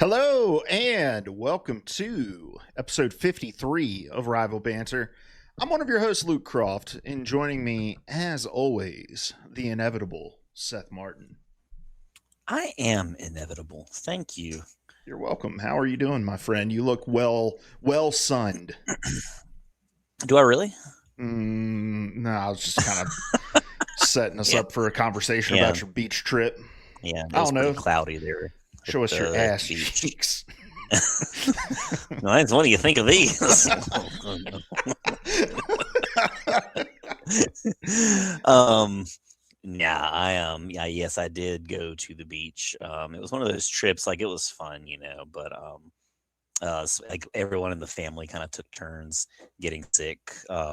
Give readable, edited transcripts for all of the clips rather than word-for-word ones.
Hello and welcome to episode 53 of Rival Banter. I'm one of your hosts, Luke Croft, and joining me, as always, the inevitable Seth Martin. I am inevitable. Thank you. You're welcome. How are you doing, my friend? You look well sunned. Do I really? No, I was just kind of setting us up for a conversation about your beach trip. Yeah, I don't know. Pretty cloudy there. Show us your ass cheeks. Nice. What do you think of these? Yes, I did go to the beach. It was one of those trips, like it was fun, but like everyone in the family kind of took turns getting sick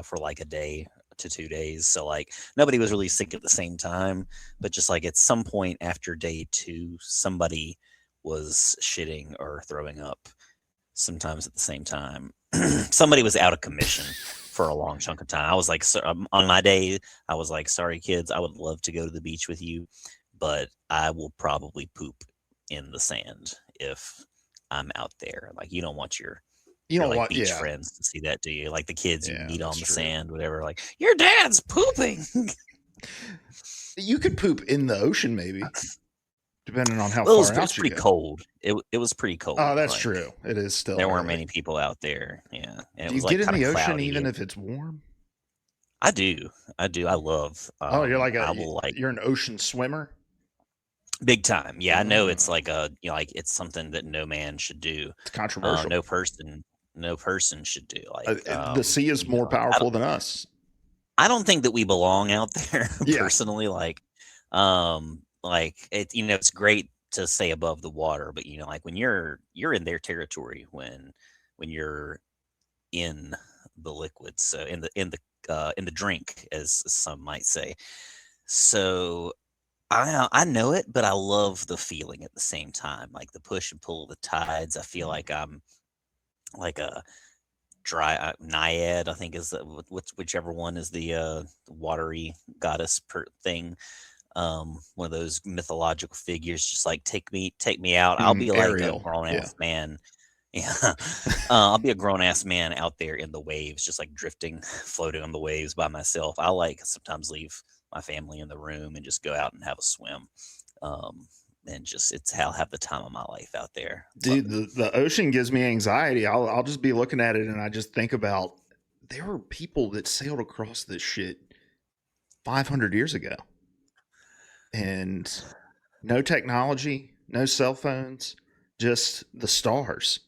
for like a day to 2 days. So like nobody was really sick at the same time, but just like at some point after day 2, somebody was shitting or throwing up sometimes at the same time. Somebody was out of commission for a long chunk of time. I was like, on my day, I was like, sorry, kids, I would love to go to the beach with you, but I will probably poop in the sand if I'm out there. Like, you don't want your beach friends to see that, do you? Like the kids you meet on the sand, whatever. Like, your dad's pooping. You could poop in the ocean, maybe. Depending on how far out it was pretty cold. It was pretty cold. Oh, that's true. It is still. There weren't many people out there. Yeah. And do you get in the ocean even if it's warm? I do. I love. You're an ocean swimmer. Big time. Yeah, I know it's like it's something that no man should do. It's controversial. No person should do. Like the sea is more powerful than us. I don't think that we belong out there personally. Like it, it's great to stay above the water, but like when you're in their territory, when you're in the liquids, so in the drink, as some might say. So I know it, but I love the feeling at the same time, like the push and pull of the tides. I feel like I'm like a dry naiad, I think is whichever one is the watery goddess thing. One of those mythological figures, just like take me out. I'll be like a grown ass man. Yeah. I'll be a grown ass man out there in the waves, just like drifting, floating on the waves by myself. I like sometimes leave my family in the room and just go out and have a swim. And just I'll have the time of my life out there. Dude, the ocean gives me anxiety. I'll just be looking at it and I just think about there were people that sailed across this shit 500 years ago. And no technology, no cell phones, just the stars.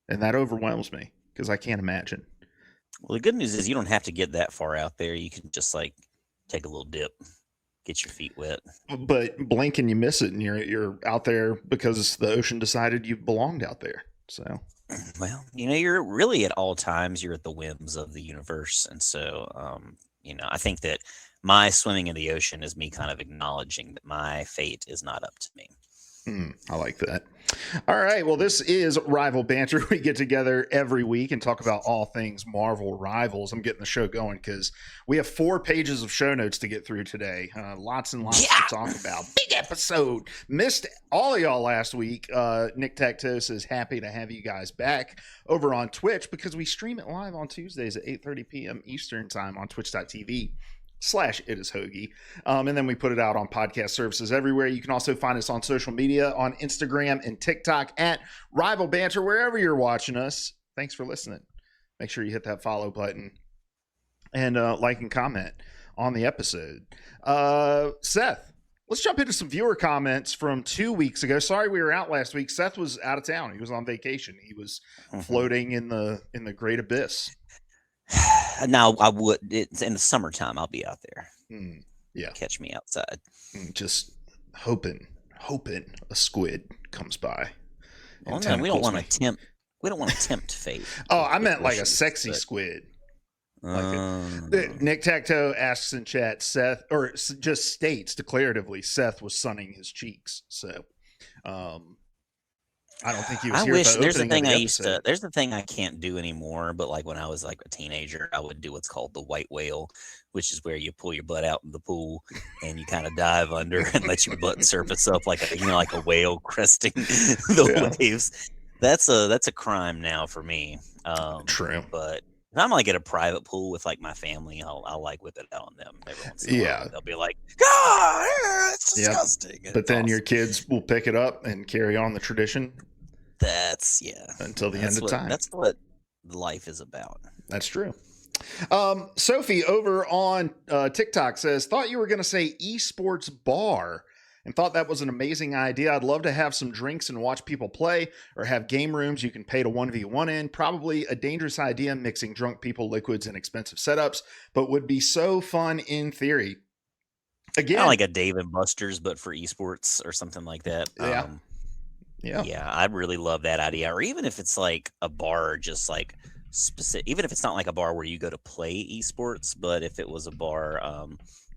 And that overwhelms me because I can't imagine. Well, the good news is you don't have to get that far out there. You can just like take a little dip, get your feet wet. But blink and you miss it, and you're out there because the ocean decided you belonged out there. So, well, you're really at all times, you're at the whims of the universe. And so, I think that my swimming in the ocean is me kind of acknowledging that my fate is not up to me. I like that. All right. Well, this is Rival Banter. We get together every week and talk about all things Marvel Rivals. I'm getting the show going because we have 4 pages of show notes to get through today. Lots and lots to talk about. Big episode. Missed all of y'all last week. Nick Tacto says happy to have you guys back over on Twitch because we stream it live on Tuesdays at 8:30 p.m. Eastern time on twitch.tv/itishoagie. And then we put it out on podcast services everywhere. You can also find us on social media on Instagram and TikTok at Rival Banter, wherever you're watching us. Thanks for listening. Make sure you hit that follow button and like and comment on the episode. Seth, let's jump into some viewer comments from 2 weeks ago. Sorry we were out last week. Seth was out of town. He was on vacation. He was floating in the great abyss. Now it's in the summertime. I'll be out there. Yeah, catch me outside. Just hoping a squid comes by. Well, no, we don't want to tempt. We don't want to tempt fate. Oh, I meant like a sexy squid. Nick Tacto asks in chat, Seth, or just states declaratively, Seth was sunning his cheeks. So, I don't think he was I here at wish the there's the opening of thing the I used to episode. there's the thing I can't do anymore, but like when I was like a teenager, I would do what's called the white whale, which is where you pull your butt out in the pool and you kind of dive under and let your butt surface up like a like a whale cresting Yeah, the waves. That's a crime now for me. true. But if I'm like at a private pool with like my family, I'll like whip it out on them every once in a while. Yeah, They'll be like, "God, it's yep. disgusting." And But it's then your awesome. kids will pick it up and carry on the tradition That's until the end of time. that's what life is about. That's true. Sophie over on TikTok says, thought you were going to say esports bar and thought that was an amazing idea. I'd love to have some drinks and watch people play or have game rooms you can pay to 1v1 in. Probably a dangerous idea mixing drunk people, liquids, and expensive setups, but would be so fun in theory. Kind of Again, like a Dave and Buster's, but for esports or something like that. yeah. Yeah. Yeah, I'd really love that idea. Or even if it's like a bar, just like specific, even if it's not like a bar where you go to play esports, but if it was a bar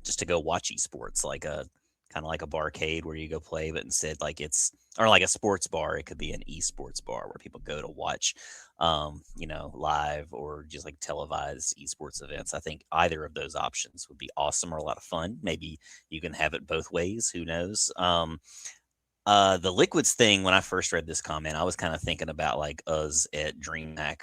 just to go watch esports, like a kind of like a barcade where you go play, but instead like it's or like a sports bar, it could be an esports bar where people go to watch live or just like televised esports events. I think either of those options would be awesome or a lot of fun. Maybe you can have it both ways, who knows? The liquids thing, when I first read this comment, I was kind of thinking about like us at DreamHack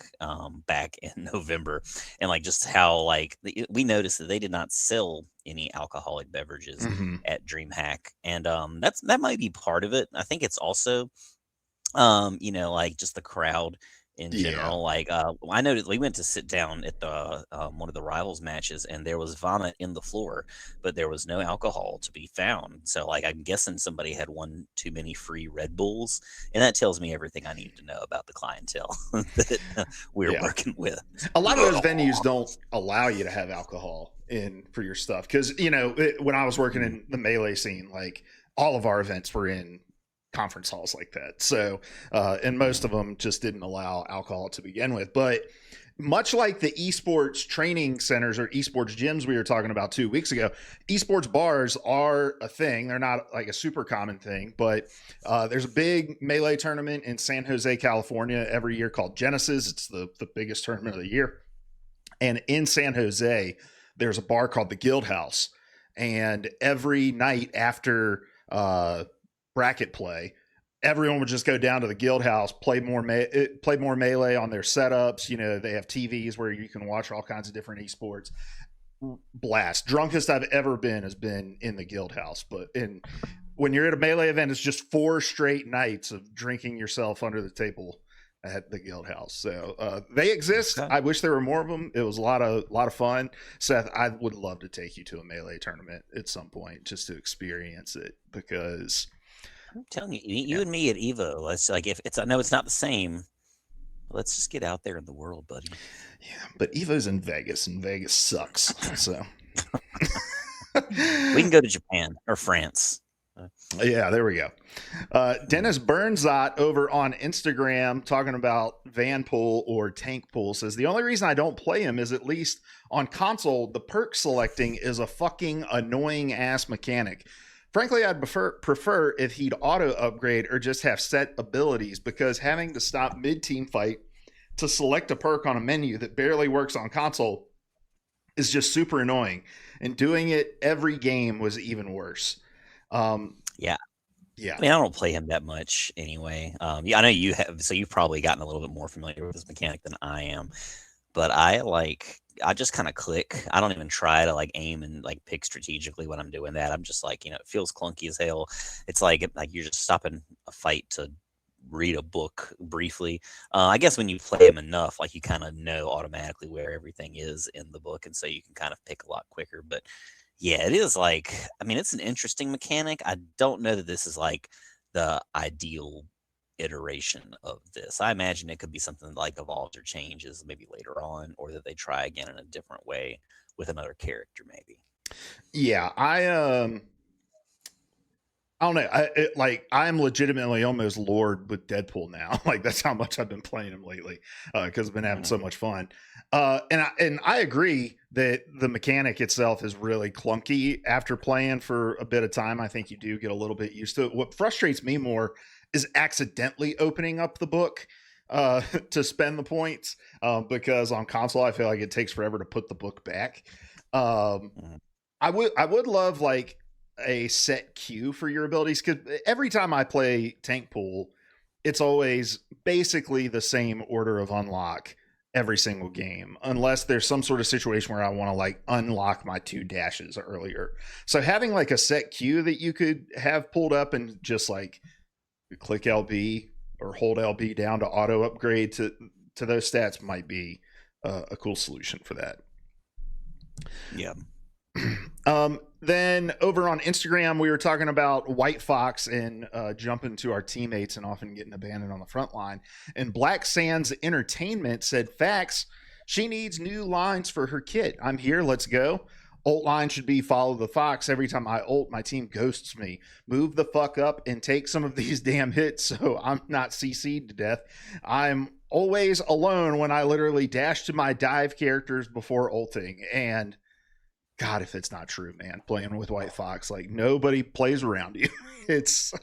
back in November, and like just how like we noticed that they did not sell any alcoholic beverages Mm-hmm. at DreamHack, and that might be part of it. I think it's also like just the crowd in Yeah. general. Like I noticed we went to sit down at the one of the rivals matches and there was vomit in the floor, but there was no alcohol to be found. So like I'm guessing somebody had one too many free Red Bulls, and that tells me everything I need to know about the clientele that we're working with. A lot of those venues don't allow you to have alcohol in for your stuff because when I was working in the melee scene, like all of our events were in conference halls like that. So, and most of them just didn't allow alcohol to begin with. But much like the esports training centers or esports gyms we were talking about 2 weeks ago, esports bars are a thing. They're not like a super common thing, but there's a big melee tournament in San Jose, California every year called Genesis. It's the biggest tournament of the year. And in San Jose, there's a bar called the Guild House. And every night after bracket play, everyone would just go down to the Guild House, play more melee on their setups. They have TVs where you can watch all kinds of different esports. Blast. Drunkest I've ever been has been in the Guild House. But when you're at a melee event, it's just 4 straight nights of drinking yourself under the table at the Guild House. So they exist. Okay. I wish there were more of them. It was a lot of fun. Seth, I would love to take you to a melee tournament at some point just to experience it, because I'm telling you, you and me at Evo. Let's like if it's I know it's not the same. Let's just get out there in the world, buddy. Yeah, but Evo's in Vegas, and Vegas sucks. So we can go to Japan or France. Yeah, there we go. Dennis Burnzot over on Instagram talking about Vanpool or Tank Pool says, the only reason I don't play him is at least on console, the perk selecting is a fucking annoying ass mechanic. Frankly, I'd prefer if he'd auto upgrade or just have set abilities, because having to stop mid-team fight to select a perk on a menu that barely works on console is just super annoying. And doing it every game was even worse. Yeah. Yeah. I mean, I don't play him that much anyway. Yeah, I know you have, so you've probably gotten a little bit more familiar with this mechanic than I am. But I just kind of click. I don't even try to like aim and like pick strategically when I'm doing that. I'm just like, it feels clunky as hell. It's like you're just stopping a fight to read a book briefly. I guess when you play him enough, like you kind of know automatically where everything is in the book, and so you can kind of pick a lot quicker. But yeah, it is like, I mean, it's an interesting mechanic. I don't know that this is like the ideal iteration of this. I imagine it could be something that like evolves or changes maybe later on, or that they try again in a different way with another character maybe. Yeah, I don't know. I'm legitimately almost Lord with Deadpool now. Like that's how much I've been playing him lately, because I've been having so much fun. And I agree that the mechanic itself is really clunky after playing for a bit of time. I think you do get a little bit used to it. What frustrates me more is accidentally opening up the book to spend the points, because on console I feel like it takes forever to put the book back. Mhm. I would love like a set queue for your abilities, because every time I play Tank Pool, it's always basically the same order of unlock every single game, unless there's some sort of situation where I want to like unlock my 2 dashes earlier. So having like a set queue that you could have pulled up and just like click LB or hold LB down to auto upgrade to those stats might be a cool solution for that. Yeah. Then over on Instagram, we were talking about White Fox and jumping to our teammates and often getting abandoned on the front line. And Black Sands Entertainment said, facts, she needs new lines for her kit. I'm here, let's go. Ult line should be follow the fox. Every time I ult, my team ghosts me. Move the fuck up and take some of these damn hits so I'm not CC'd to death. I'm always alone when I literally dash to my dive characters before ulting. And God, if it's not true, man, playing with White Fox, like nobody plays around you. It's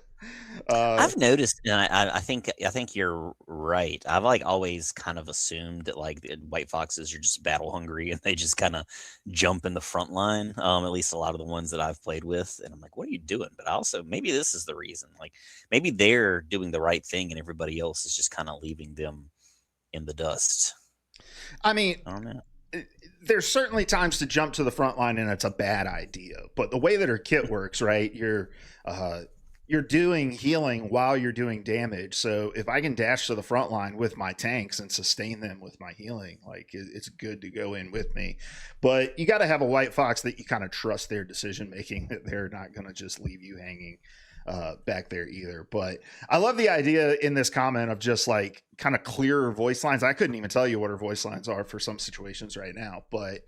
I've noticed, and I think you're right. I've like always kind of assumed that like the white foxes are just battle hungry and they just kind of jump in the front line. At least a lot of the ones that I've played with, and I'm like, what are you doing? But also maybe this is the reason. Like maybe they're doing the right thing and everybody else is just kind of leaving them in the dust. I mean, I don't know. There's certainly times to jump to the front line and it's a bad idea, but the way that her kit works, right? You're doing healing while you're doing damage. So if I can dash to the front line with my tanks and sustain them with my healing, like it's good to go in with me. But you got to have a White Fox that you kind of trust their decision making, that they're not going to just leave you hanging back there either. But I love the idea in this comment of just like kind of clearer voice lines. I couldn't even tell you what her voice lines are for some situations right now, but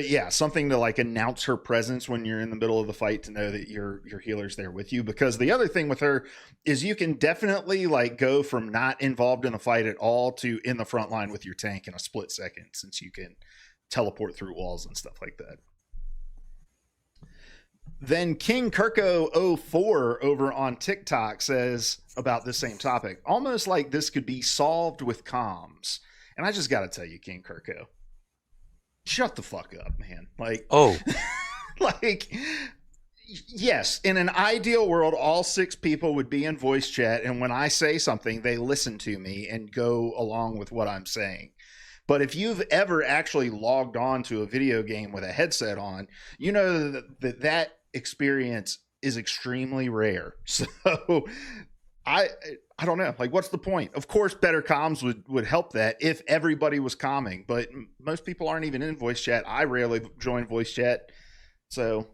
yeah, something to like announce her presence when you're in the middle of the fight, to know that your healer's there with you. Because the other thing with her is you can definitely like go from not involved in a fight at all to in the front line with your tank in a split second, since you can teleport through walls and stuff like that. Then King Kirko 04 over on TikTok says about the same topic, almost like this could be solved with comms. And I just got to tell you, King Kirko, shut the fuck up, man. Like, like, yes, in an ideal world, all 6 people would be in voice chat. And when I say something, they listen to me and go along with what I'm saying. But if you've ever actually logged on to a video game with a headset on, you know that experience is extremely rare. So I don't know, like, what's the point? Of course better comms would help that if everybody was calming, but most people aren't even in voice chat. I rarely join voice chat, so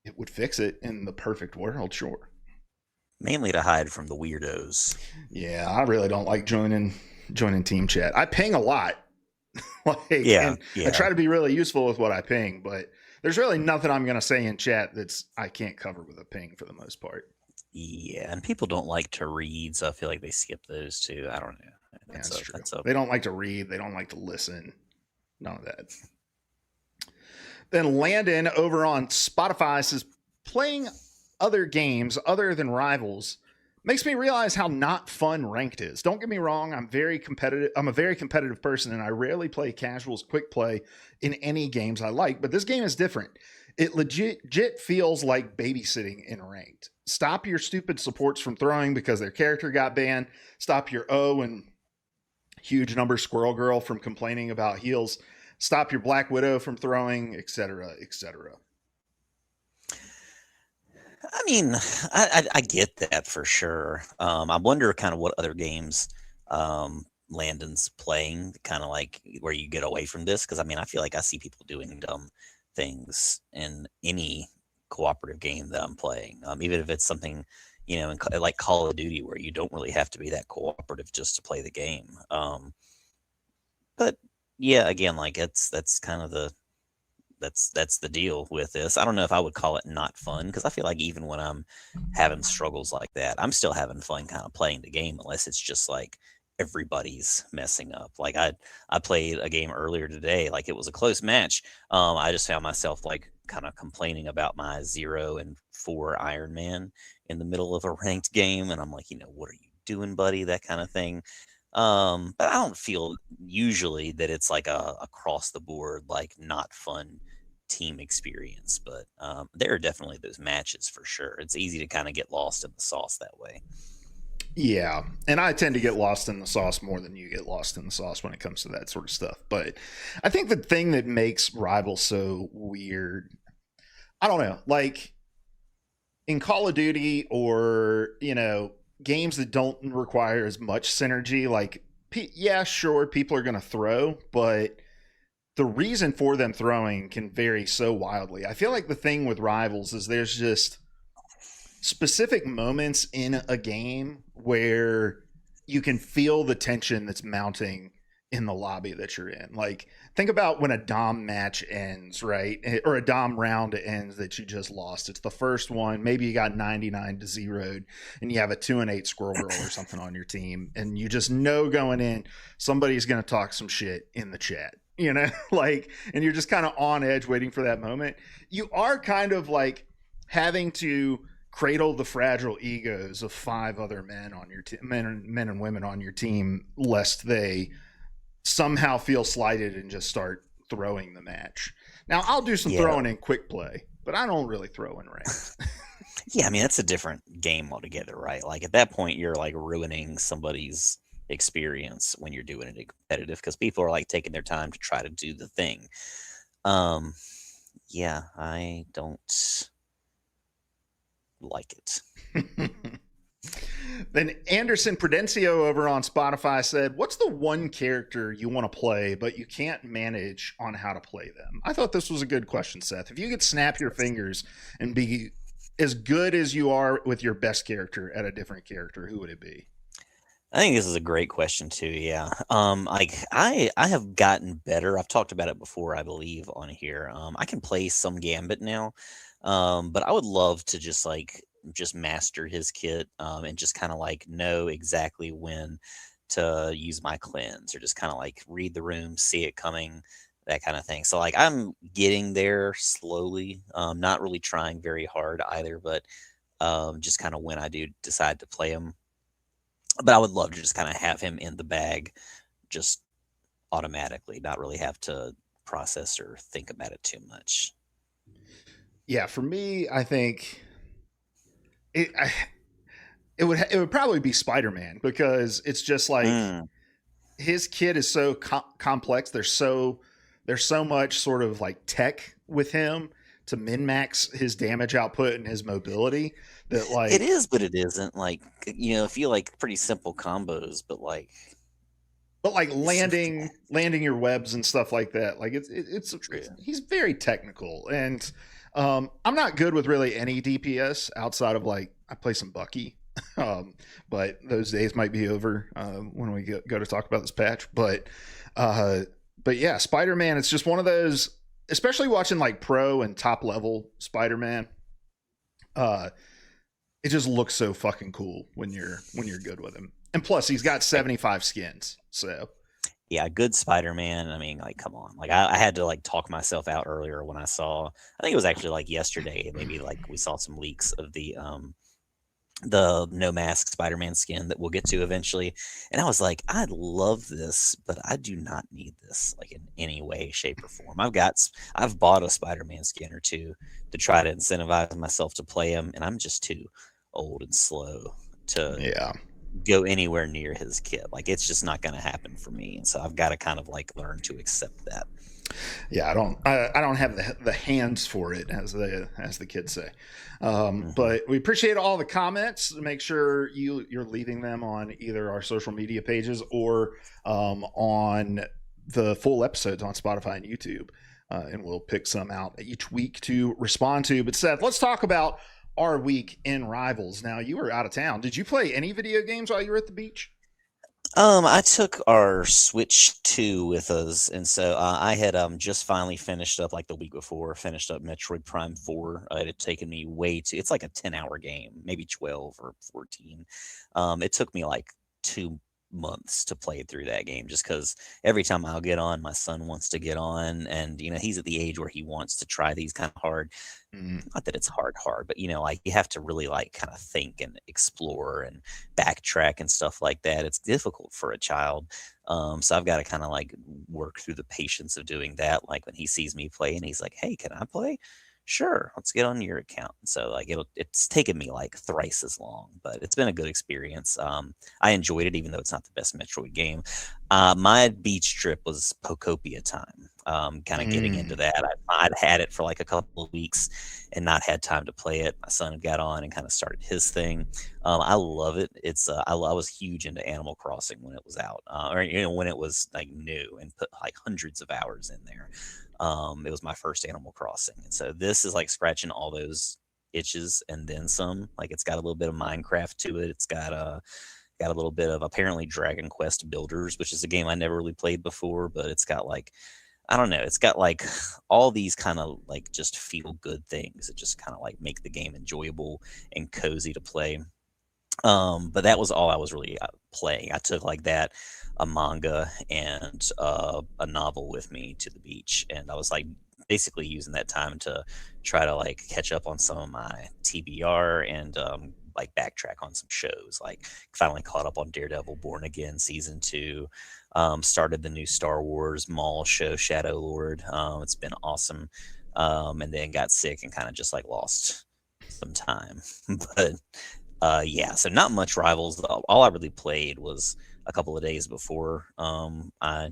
it would fix it in the perfect world, sure. Mainly to hide from the weirdos. Yeah, I really don't like joining team chat. I ping a lot. I try to be really useful with what I ping, but there's really nothing I'm going to say in chat I can't cover with a ping for the most part. Yeah, and people don't like to read, so I feel like they skip those too. I don't know. That's true. They don't like to read. They don't like to listen. None of that. Then Landon over on Spotify says, playing other games other than Rivals makes me realize how not fun ranked is. Don't get me wrong, I'm very competitive. I'm a very competitive person, and I rarely play casuals quick play in any games I like, but this game is different. It legit feels like babysitting in ranked. Stop your stupid supports from throwing because their character got banned. Stop your O and huge number Squirrel Girl from complaining about heals. Stop your Black Widow from throwing, etc., etc. I mean, I get that for sure. I wonder kind of what other games Landon's playing, kind of like where you get away from this. Because I mean, I feel like I see people doing dumb things in any cooperative game that I'm playing, even if it's something, you know, like Call of Duty, where you don't really have to be that cooperative just to play the game. But yeah, again, like that's kind of that's the deal with this. I don't know if I would call it not fun, because I feel like even when I'm having struggles like that, I'm still having fun kind of playing the game, unless it's just like everybody's messing up. Like I played a game earlier today, like it was a close match. I just found myself like kind of complaining about my 0 and 4 Iron Man in the middle of a ranked game, and I'm like, what are you doing, buddy? That kind of thing. But I don't feel usually that it's like a across the board, like not fun team experience. But there are definitely those matches for sure. It's easy to kind of get lost in the sauce that way. Yeah, and I tend to get lost in the sauce more than you get lost in the sauce when it comes to that sort of stuff. But I think the thing that makes Rival so weird, I don't know, like in Call of Duty or, games that don't require as much synergy, like, yeah, sure, people are going to throw, but the reason for them throwing can vary so wildly. I feel like the thing with Rivals is there's just specific moments in a game where you can feel the tension that's mounting in the lobby that you're in. Like, think about when a Dom match ends, right? Or a Dom round ends that you just lost. It's the first one. Maybe you got 99 to 0'd and you have a 2-8 Squirrel Girl or something on your team. And you just know going in, somebody's going to talk some shit in the chat, like, and you're just kind of on edge waiting for that moment. You are kind of like having to cradle the fragile egos of 5 other men on your team, men and women on your team, lest they somehow feel slighted and just start throwing the match. Now, I'll do some throwing in quick play, but I don't really throw in ranked. Yeah, I mean, that's a different game altogether, right? Like at that point, you're like ruining somebody's experience when you're doing it competitive because people are like taking their time to try to do the thing. Yeah, I don't like it. Then Anderson Prudencio over on Spotify said, what's the one character you want to play but you can't manage on how to play them? I thought this was a good question, Seth. If you could snap your fingers and be as good as you are with your best character at a different character, who would it be? I think this is a great question too. Yeah. Like I have gotten better. I've talked about it before, I believe, on here. I can play some Gambit now. But I would love to just master his kit, and just kind of like know exactly when to use my cleanse or just kind of like read the room, see it coming, that kind of thing. So like I'm getting there slowly. Not really trying very hard either, but just kind of when I do decide to play him. But I would love to just kind of have him in the bag just automatically, not really have to process or think about it too much. Yeah, for me, I think it would probably be Spider-Man, because it's just like his kit is so complex. There's so much sort of like tech with him to min-max his damage output and his mobility that, like, it is, but it isn't. Like, I feel like pretty simple combos, but like landing your webs and stuff like that. Like it's he's very technical, and I'm not good with really any DPS outside of like I play some Bucky. But those days might be over when we go to talk about this patch. But yeah, Spider-Man, it's just one of those, especially watching like pro and top level Spider-Man. It just looks so fucking cool when you're good with him. And plus he's got 75 skins. So yeah, good Spider-Man. I mean, like, come on. Like I had to like talk myself out earlier when I think it was actually like yesterday, maybe like we saw some leaks of the no mask Spider-Man skin that we'll get to eventually. And I was like, I love this, but I do not need this like in any way, shape, or form. I've bought a Spider-Man skin or two to try to incentivize myself to play him, and I'm just too old and slow to go anywhere near his kit. Like it's just not going to happen for me. And so I've got to kind of like learn to accept that. Yeah, I don't have the hands for it, as the kids say. But we appreciate all the comments. Make sure you're leaving them on either our social media pages or on the full episodes on Spotify and YouTube, and we'll pick some out each week to respond to. But Seth, let's talk about our week in Rivals. Now, you were out of town. Did you play any video games while you were at the beach? I took our Switch 2 with us, and so I had just finally finished up, like the week before, finished up Metroid Prime 4. It had taken me it's like a 10-hour game, maybe 12 or 14. It took me like 2 months to play through that game, just because every time I'll get on, my son wants to get on, and he's at the age where he wants to try these kind of hard. Mm. Not that it's hard, but like you have to really like kind of think and explore and backtrack and stuff like that. It's difficult for a child. So I've got to kind of like work through the patience of doing that. Like when he sees me play and he's like, "Hey, can I play?" Sure, let's get on your account. So like it's taken me like thrice as long, but it's been a good experience. I enjoyed it, even though it's not the best Metroid game. My beach trip was Pokopia time. Kind of getting into Mm. that. I'd had it for like a couple of weeks and not had time to play it. My son got on and kind of started his thing. I love it. It's I was huge into Animal Crossing when it was out, or when it was like new, and put like hundreds of hours in there. It was my first Animal Crossing, and so this is like scratching all those itches and then some. Like it's got a little bit of Minecraft to it. It's got a little bit of apparently Dragon Quest Builders, which is a game I never really played before, but it's got like, I don't know, it's got like all these kind of like just feel good things that just kind of like make the game enjoyable and cozy to play. But that was all I was really playing. I took like that, a manga, and a novel with me to the beach, and I was like basically using that time to try to like catch up on some of my TBR and like backtrack on some shows. Like finally caught up on Daredevil Born Again season 2. Started the new Star Wars Maul show, Shadow Lord. It's been awesome. And then got sick and kind of just like lost some time. But yeah, so not much Rivals. All I really played was a couple of days before I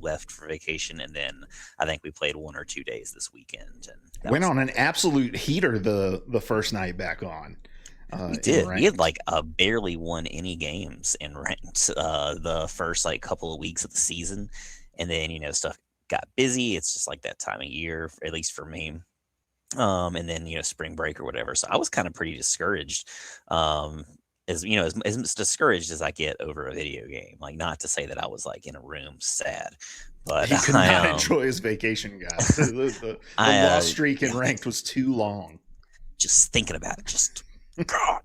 left for vacation, and then I think we played 1 or 2 days this weekend, and that Went was on an it. absolute heater the first night back on. We In did. We had ranked. like barely won any games in ranked the first like couple of weeks of the season, and then stuff got busy. It's just like that time of year, at least for me. And then spring break or whatever. So I was kind of pretty discouraged. As as discouraged as I get over a video game. Like, not to say that I was like in a room sad, but He could I not enjoy his vacation, guys. The I lost streak in yeah, ranked was too long. just thinking about it, just God.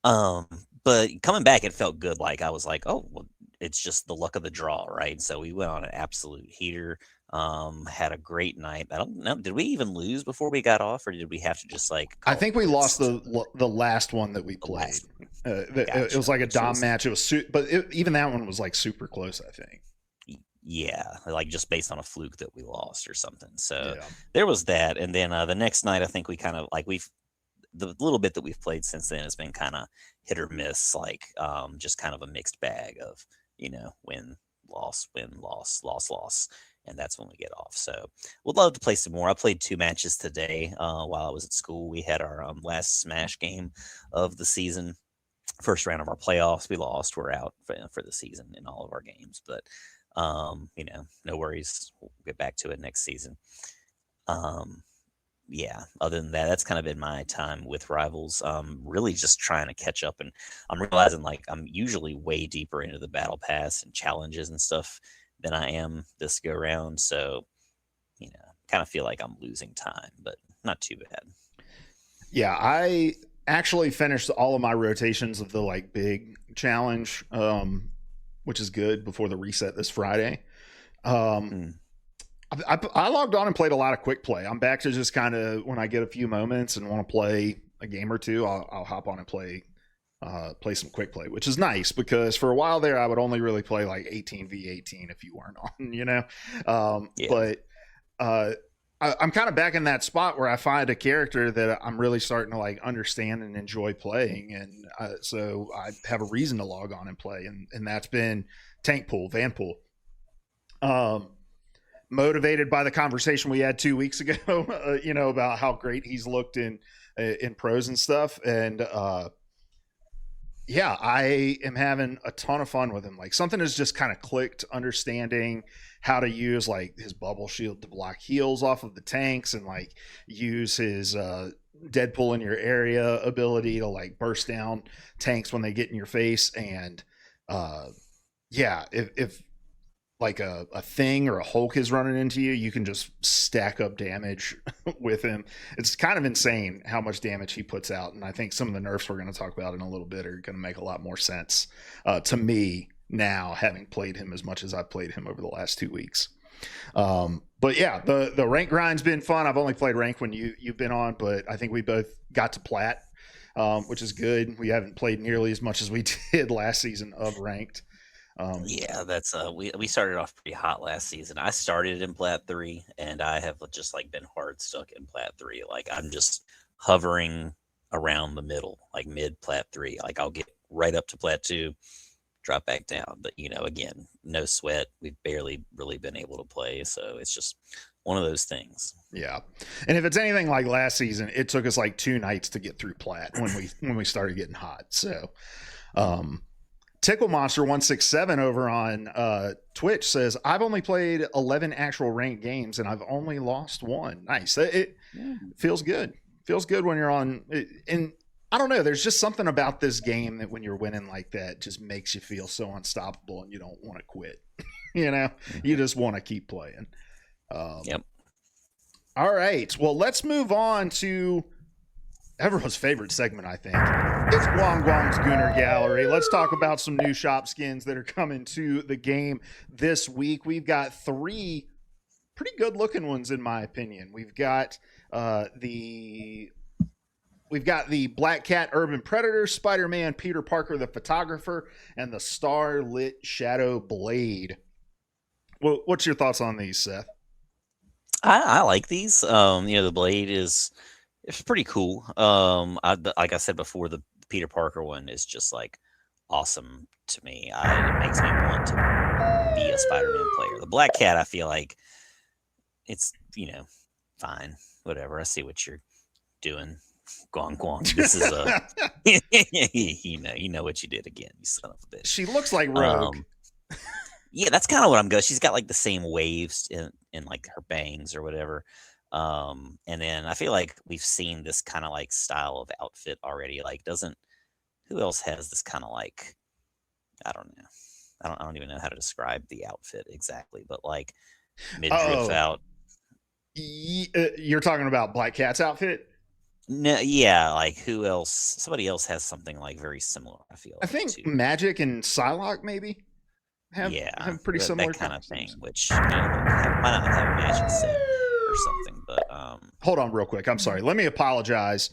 Um, but coming back, it felt good. Like I was like, oh, well, it's just the luck of the draw, right? So we went on an absolute heater. Had a great night. I don't know. Did we even lose before we got off, or did we have to just like I call it think we lost quits? the last one that we The played. last one. It was Gotcha. like a So dom match. It was but even that one was like super close, I think. yeah, like just based on a fluke that we lost or something. So Yeah. there was that, and then the next night, I think we kind of like the little bit that we've played since then has been kind of hit or miss, like just kind of a mixed bag of win, loss, win, loss, loss, loss, and that's when we get off. So we'd love to play some more. I played 2 matches today while I was at school. We had our last Smash game of the season, first round of our playoffs. We lost. We're out for the season in all of our games, but no worries. We'll get back to it next season. Um, yeah, other than that, that's kind of been my time with Rivals. Really just trying to catch up, and I'm realizing like I'm usually way deeper into the battle pass and challenges and stuff than I am this go round. So, kind of feel like I'm losing time, but not too bad. Yeah, I actually finished all of my rotations of the like big challenge, which is good before the reset this Friday. Um, Mm, I logged on and played a lot of quick play. I'm back to just kind of when I get a few moments and want to play a game or two, I'll hop on and play some quick play, which is nice because for a while there I would only really play like 18v18 if you weren't on, yeah. but I'm kind of back in that spot where I find a character that I'm really starting to like understand and enjoy playing, and so I have a reason to log on and play, and that's been Tank Pool, Vanpool. Um, Motivated by the conversation we had 2 weeks ago, about how great he's looked in pros and stuff, and yeah, I am having a ton of fun with him. Like something has just kind of clicked, understanding how to use like his bubble shield to block heals off of the tanks, and like use his Deadpool in your area ability to like burst down tanks when they get in your face. And yeah, if like a thing or a Hulk is running into you, you can just stack up damage with him. It's kind of insane how much damage he puts out. And I think some of the nerfs we're going to talk about in a little bit are going to make a lot more sense to me now, having played him as much as I've played him over the last 2 weeks. But yeah, the rank grind's been fun. I've only played rank when you've been on, but I think we both got to plat, which is good. We haven't played nearly as much as we did last season of ranked. Yeah, that's we started off pretty hot last season. I started in plat 3, and I have just like been hard stuck in plat 3. Like I'm just hovering around the middle, like mid plat 3. Like I'll get right up to plat 2, drop back down. But again, no sweat. We've barely really been able to play, so it's just one of those things. Yeah, and if it's anything like last season, it took us like 2 nights to get through plat when we started getting hot. So, Tickle Monster 167 over on Twitch says, I've only played 11 actual ranked games and I've only lost 1. Nice. It feels good. Feels good when you're on. And I don't know. There's just something about this game that when you're winning like that just makes you feel so unstoppable and you don't want to quit. You just want to keep playing. Yep. All right. Well, let's move on to everyone's favorite segment, I think. It's Guangguang's Gooner Gallery. Let's talk about some new shop skins that are coming to the game this week. We've got 3 pretty good looking ones, in my opinion. We've got the Black Cat Urban Predator, Spider-Man Peter Parker the Photographer, and the Star-Lit Shadow Blade. Well, what's your thoughts on these, Seth? I like these. The Blade it's pretty cool. Like I said before, the Peter Parker one is just like awesome to me. It makes me want to be a Spider-Man player. The Black Cat, I feel like it's fine, whatever. I see what you're doing, Guangguang. This is you know what you did again, you son of a bitch. She looks like Rogue. Yeah, that's kind of what I'm going. She's got like the same waves in like her bangs or whatever. And then I feel like we've seen this kind of like style of outfit already. Like, who else has this kind of like, I don't know. I don't even know how to describe the outfit exactly, but like midriff out. You're talking about Black Cat's outfit? No, yeah, like who else? Somebody else has something like very similar. I feel. I think too. Magik and Psylocke maybe have pretty similar that kind of thing. Which why not have a Magic set or something? But hold on, real quick. I'm sorry. Let me apologize.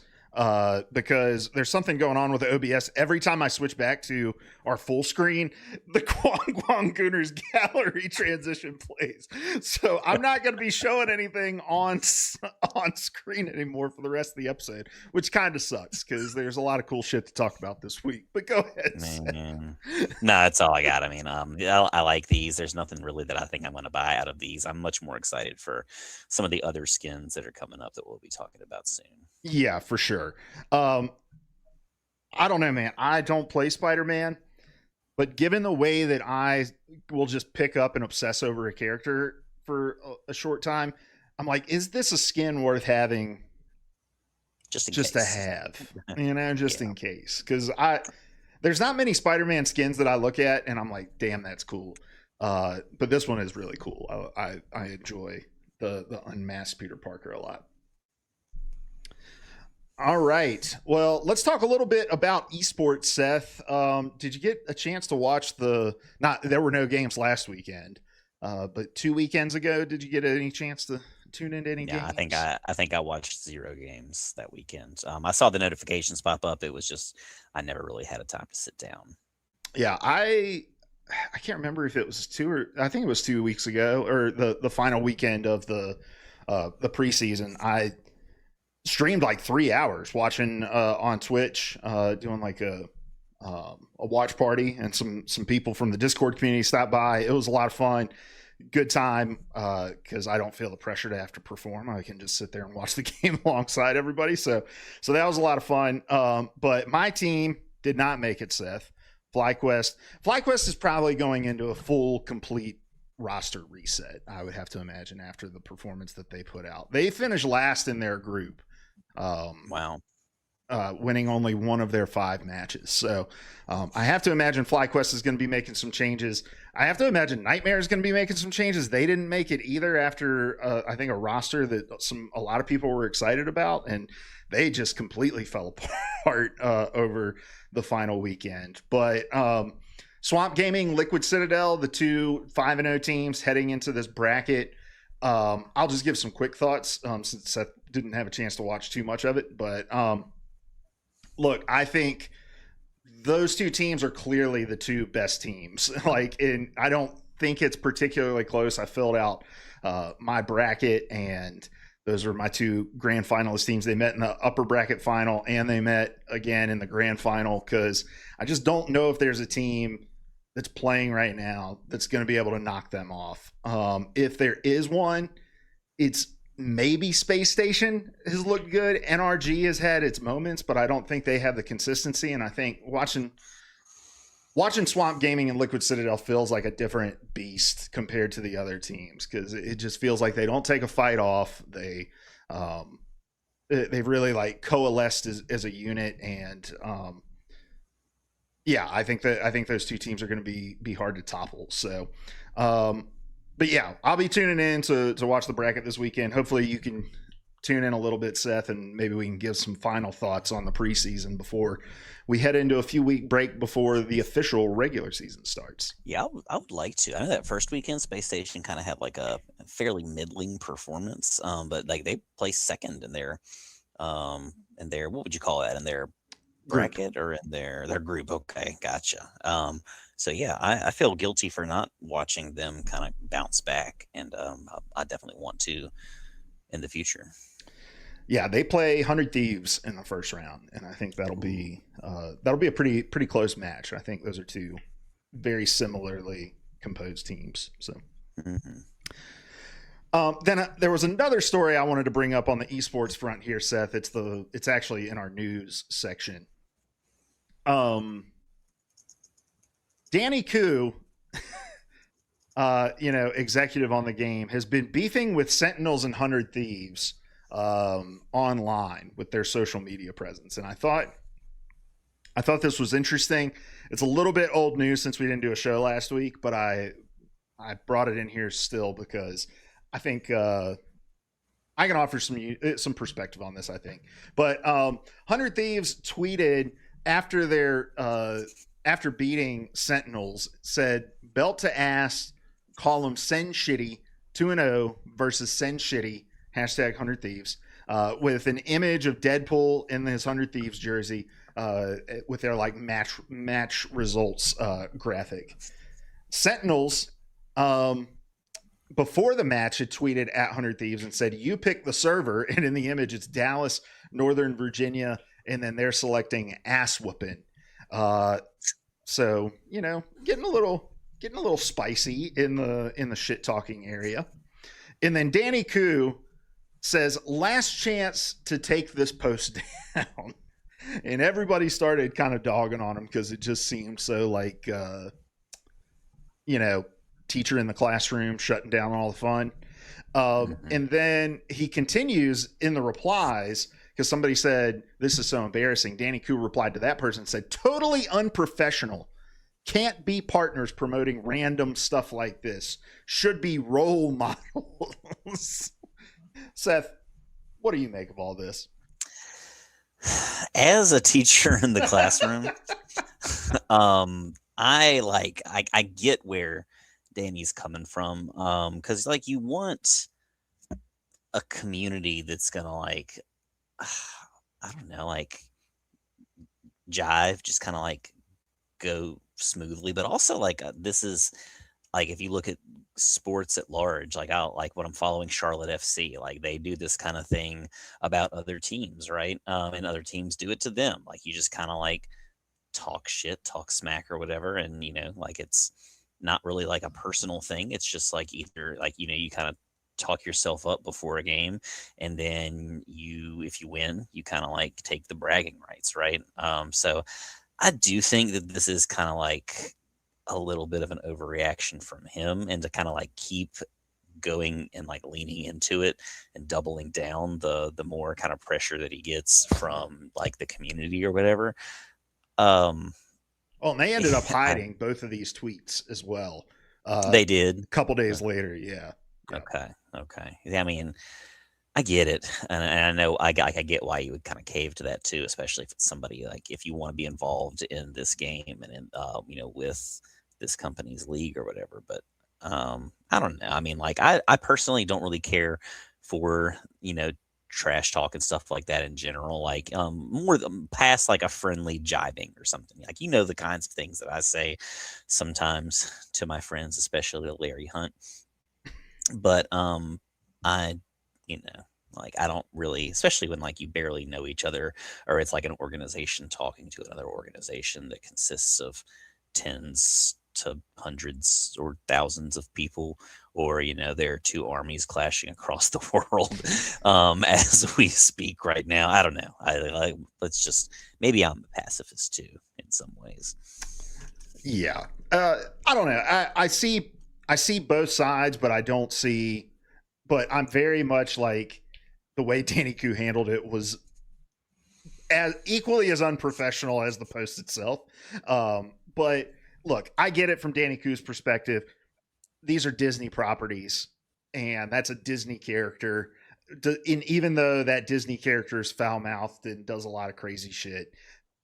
Because there's something going on with the OBS. Every time I switch back to our full screen, the Guangguang Gooner's Gallery transition plays. So I'm not going to be showing anything on screen anymore for the rest of the episode, which kind of sucks because there's a lot of cool shit to talk about this week. But go ahead. No, that's all I got. I mean, I like these. There's nothing really that I think I'm going to buy out of these. I'm much more excited for some of the other skins that are coming up that we'll be talking about soon. Yeah, for sure. I don't know, man. I don't play Spider-Man, but given the way that I will just pick up and obsess over a character for a short time, I'm like, is this a skin worth having? Just to have, in case. Because there's not many Spider-Man skins that I look at and I'm like, damn, that's cool. But this one is really cool. I enjoy the unmasked Peter Parker a lot. All right. Well, let's talk a little bit about esports, Seth. Did you get a chance to watch there were no games last weekend, but 2 weekends ago, did you get any chance to tune into any games? I think I watched 0 games that weekend. I saw the notifications pop up. It was just, I never really had a time to sit down. Yeah. I can't remember if it was I think it was 2 weeks ago or the final weekend of the preseason. I streamed like 3 hours watching on Twitch, doing like a watch party, and some people from the Discord community stopped by. It was a lot of fun, good time, because I don't feel the pressure to have to perform. I can just sit there and watch the game alongside everybody. So that was a lot of fun. But my team did not make it, Seth. FlyQuest is probably going into a full, complete roster reset, I would have to imagine, after the performance that they put out. They finished last in their group. Wow. Winning only 1 of their 5 matches. So I have to imagine FlyQuest is going to be making some changes. I have to imagine Nightmare is going to be making some changes. They didn't make it either after I think a roster that a lot of people were excited about, and they just completely fell apart over the final weekend. But Swamp Gaming, Liquid Citadel, the two 5-0 teams heading into this bracket. I'll just give some quick thoughts since Seth didn't have a chance to watch too much of it. But look, I think those two teams are clearly the two best teams. I don't think it's particularly close. I filled out my bracket, and those are my two grand finalist teams. They met in the upper bracket final, and they met again in the grand final, because I just don't know if there's a team that's playing right now that's going to be able to knock them off. If there is one, it's maybe Space Station has looked good. NRG has had its moments, but I don't think they have the consistency. And I think watching Swamp Gaming and Liquid Citadel feels like a different beast compared to the other teams, because it just feels like they don't take a fight off. They've really coalesced as a unit, and yeah, I think those two teams are going to be hard to topple. So, but yeah, I'll be tuning in to watch the bracket this weekend. Hopefully you can tune in a little bit, Seth, and maybe we can give some final thoughts on the preseason before we head into a few week break before the official regular season starts. Yeah, I would like to. I know that first weekend, Space Station kind of had a fairly middling performance, but they placed second in their what would you call that, in their bracket or in their group? Okay, gotcha. So yeah, I feel guilty for not watching them kind of bounce back, and I definitely want to in the future. Yeah, they play 100 Thieves in the first round, and I think that'll be a pretty close match. I think those are two very similarly composed teams. So, then there was another story I wanted to bring up on the esports front here, Seth. It's actually in our news section. Danny Koo, executive on the game, has been beefing with Sentinels and 100 Thieves online with their social media presence, and I thought this was interesting. It's a little bit old news since we didn't do a show last week, but I brought it in here still because I think I can offer some perspective on this, I think. But 100 Thieves tweeted after beating Sentinels, said belt to ass, call them Send Shitty 2-0 versus Send Shitty #100 Thieves, with an image of Deadpool in his 100 Thieves jersey, with their match results graphic. Sentinels, before the match, had tweeted at 100 Thieves and said, "You pick the server," and in the image it's Dallas, Northern Virginia, and then they're selecting ass whooping. So getting a little spicy in the shit talking area. And then Danny Koo says, "Last chance to take this post down," and everybody started kind of dogging on him because it just seemed so teacher in the classroom shutting down all the fun. And then he continues in the replies, because somebody said, "This is so embarrassing." Danny Koo replied to that person and said, "Totally unprofessional. Can't be partners promoting random stuff like this. Should be role models." Seth, what do you make of all this? As a teacher in the classroom, I get where Danny's coming from, because you want a community that's gonna I don't know, jive, just kind of go smoothly, but also this is if you look at sports at large, what I'm following, Charlotte FC, they do this kind of thing about other teams, right? And other teams do it to them. You just kind of talk shit, talk smack or whatever, and it's not really a personal thing. It's just either you kind of talk yourself up before a game, and then if you win, you kind of take the bragging rights, right? So I do think that this is kind of a little bit of an overreaction from him, and to kind of keep going and leaning into it and doubling down the more kind of pressure that he gets from the community or whatever. And they ended up hiding both of these tweets as well. They did a couple days later. Yeah. Okay. I mean, I get it, and I know I get why you would kind of cave to that too, especially if it's somebody like if you want to be involved in this game and in with this company's league or whatever. But I don't know. I mean, like I personally don't really care for trash talk and stuff like that in general. Like more past like a friendly jibing or something. Like the kinds of things that I say sometimes to my friends, especially to Larry Hunt. But I like I don't really, especially when like you barely know each other, or it's like an organization talking to another organization that consists of tens to hundreds or thousands of people, or there are two armies clashing across the world as we speak right now. I don't know. I let's just maybe I'm a pacifist too in some ways. Yeah, I don't know. I see both sides, but I don't see. But I'm very much like the way Danny Koo handled it was as equally as unprofessional as the post itself. But look, I get it from Danny Koo's perspective. These are Disney properties, and that's a Disney character. And even though that Disney character is foul mouthed and does a lot of crazy shit,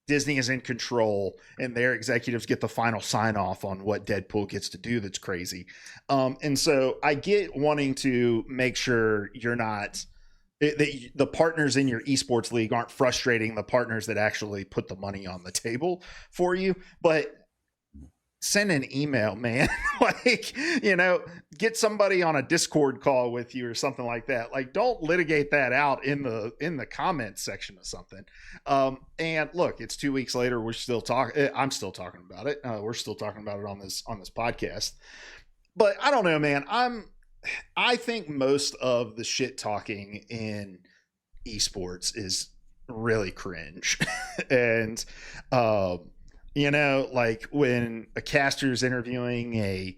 Disney is in control, and their executives get the final sign off on what Deadpool gets to do. That's crazy. And so I get wanting to make sure you're not the partners in your esports league aren't frustrating the partners that actually put the money on the table for you. But send an email, man. Like, get somebody on a Discord call with you or something like that. Like, don't litigate that out in the comments section of something. And look, it's 2 weeks later. We're still talking. I'm still talking about it. We're still talking about it on this podcast. But I don't know, man. I think most of the shit talking in esports is really cringe. And like when a caster is interviewing a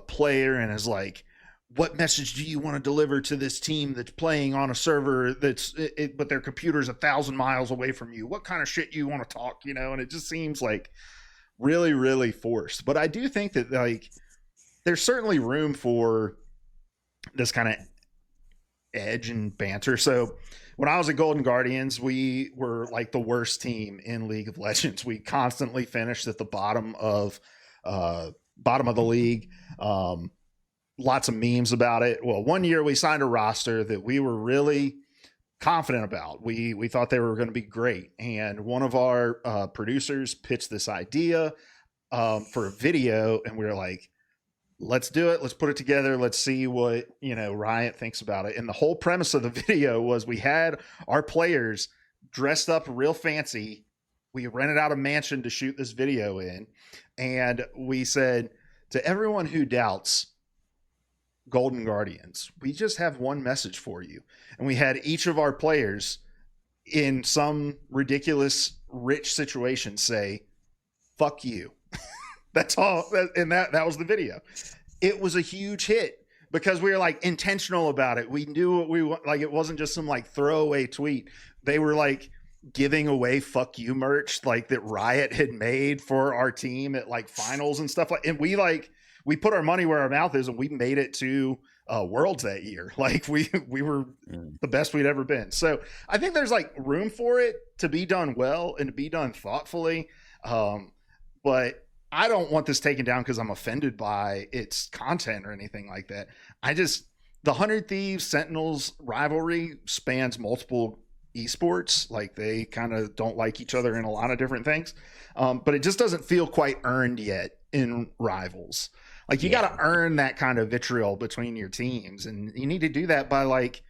player and is like, what message do you want to deliver to this team that's playing on a server but their computer's 1,000 miles away from you? What kind of shit you want to talk, and it just seems like really, really forced. But I do think that like there's certainly room for this kind of edge and banter. So when I was at Golden Guardians, we were like the worst team in League of Legends. We constantly finished at the bottom of the league. Lots of memes about it. Well, one year we signed a roster that we were really confident about. We thought they were going to be great. And one of our producers pitched this idea for a video, and we were like, let's do it. Let's put it together. Let's see what, Riot thinks about it. And the whole premise of the video was we had our players dressed up real fancy. We rented out a mansion to shoot this video in. And we said to everyone who doubts Golden Guardians, we just have one message for you. And we had each of our players in some ridiculous rich situation say, fuck you. That's all. And that was the video. It was a huge hit because we were like intentional about it. We knew what we want. Like, it wasn't just some like throwaway tweet. They were like giving away fuck you merch, like that Riot had made for our team at like finals and stuff like, and we put our money where our mouth is, and we made it to Worlds that year. Like we were the best we'd ever been. So I think there's like room for it to be done well and to be done thoughtfully. But I don't want this taken down because I'm offended by its content or anything like that. The 100 Thieves Sentinels rivalry spans multiple esports. Like, they kind of don't like each other in a lot of different things. But it just doesn't feel quite earned yet in Rivals. Like, you got to earn that kind of vitriol between your teams. And you need to do that by like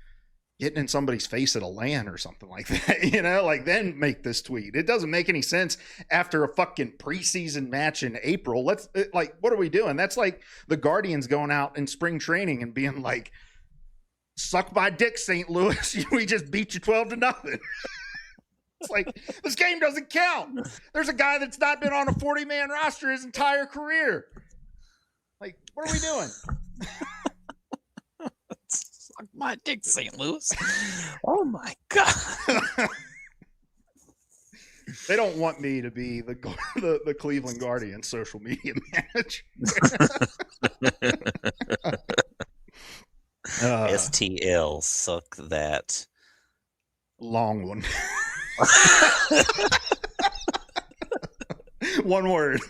getting in somebody's face at a LAN or something like that, like then make this tweet. It doesn't make any sense after a fucking preseason match in April. What are we doing? That's like the Guardians going out in spring training and being like, suck my dick, St. Louis. We just beat you 12-0. It's like, this game doesn't count. There's a guy that's not been on a 40-man roster his entire career. Like, what are we doing? My dick, St. Louis. Oh my god. They don't want me to be the Cleveland Guardians social media manager. STL, suck that. Long one. One word.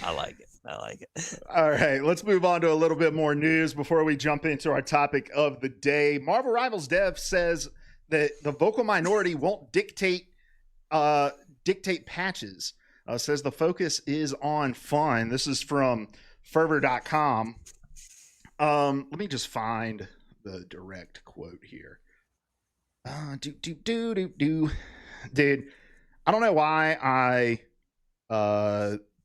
I like it. All right, let's move on to a little bit more news before we jump into our topic of the day. Marvel Rivals dev says that the vocal minority won't dictate patches. Says the focus is on fun. This is from fervor.com. Let me just find the direct quote here. Dude, I don't know why I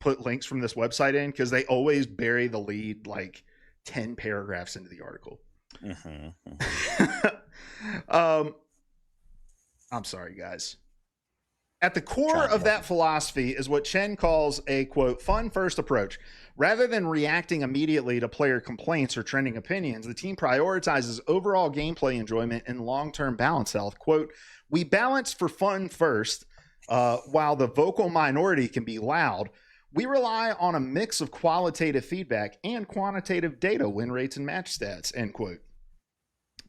put links from this website in, because they always bury the lead like 10 paragraphs into the article. I'm sorry, guys. At the core of that philosophy is what Chen calls a, quote, fun first approach. Rather than reacting immediately to player complaints or trending opinions, the team prioritizes overall gameplay enjoyment and long-term balance health. Quote, we balance for fun first, while the vocal minority can be loud. We rely on a mix of qualitative feedback and quantitative data, win rates and match stats, end quote.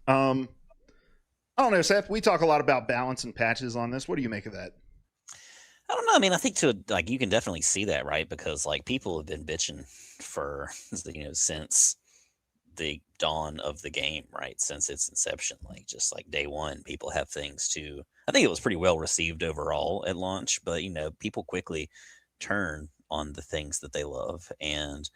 I don't know, Seth, we talk a lot about balance and patches on this. What do you make of that? I don't know. I mean, I think you can definitely see that, right? Because like people have been bitching for, since the dawn of the game, right? Since its inception, like just like day one, people have things to, I think it was pretty well received overall at launch, but people quickly turn on the things that they love. And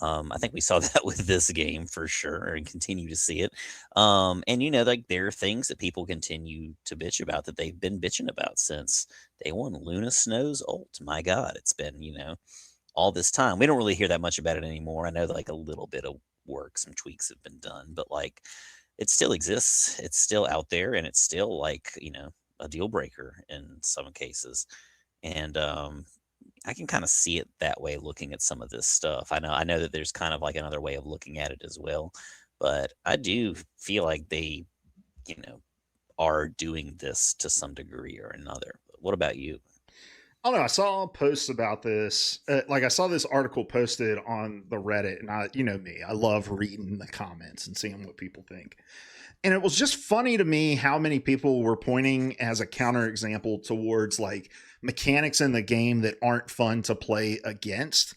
I think we saw that with this game for sure, and continue to see it. And like there are things that people continue to bitch about that they've been bitching about since day one. Luna Snow's ult. My God, it's been, all this time. We don't really hear that much about it anymore. I know that, like a little bit of work, some tweaks have been done, but like it still exists. It's still out there, and it's still like, a deal breaker in some cases. And I can kind of see it that way looking at some of this stuff. I know that there's kind of like another way of looking at it as well, but I do feel like they, are doing this to some degree or another. What about you? I don't know. I saw posts about this. I saw this article posted on the Reddit, and you know me, I love reading the comments and seeing what people think. And it was just funny to me how many people were pointing as a counterexample towards like mechanics in the game that aren't fun to play against.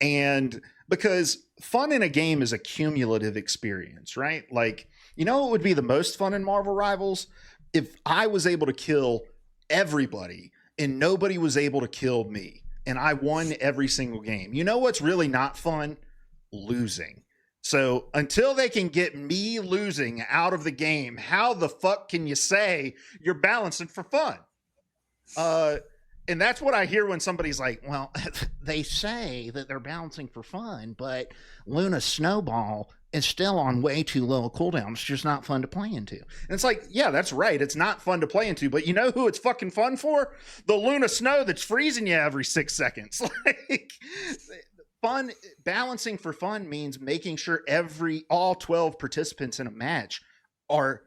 And because fun in a game is a cumulative experience, right? Like, what would be the most fun in Marvel Rivals? If I was able to kill everybody and nobody was able to kill me, and I won every single game. What's really not fun? Losing. So until they can get me losing out of the game, how the fuck can you say you're balancing for fun? And that's what I hear when somebody's like, well, they say that they're balancing for fun, but Luna Snowball is still on way too low a cooldown. It's just not fun to play into. And it's like, yeah, that's right. It's not fun to play into, but you know who it's fucking fun for? The Luna Snow that's freezing you every 6 seconds. Like, fun, balancing for fun means making sure all 12 participants in a match are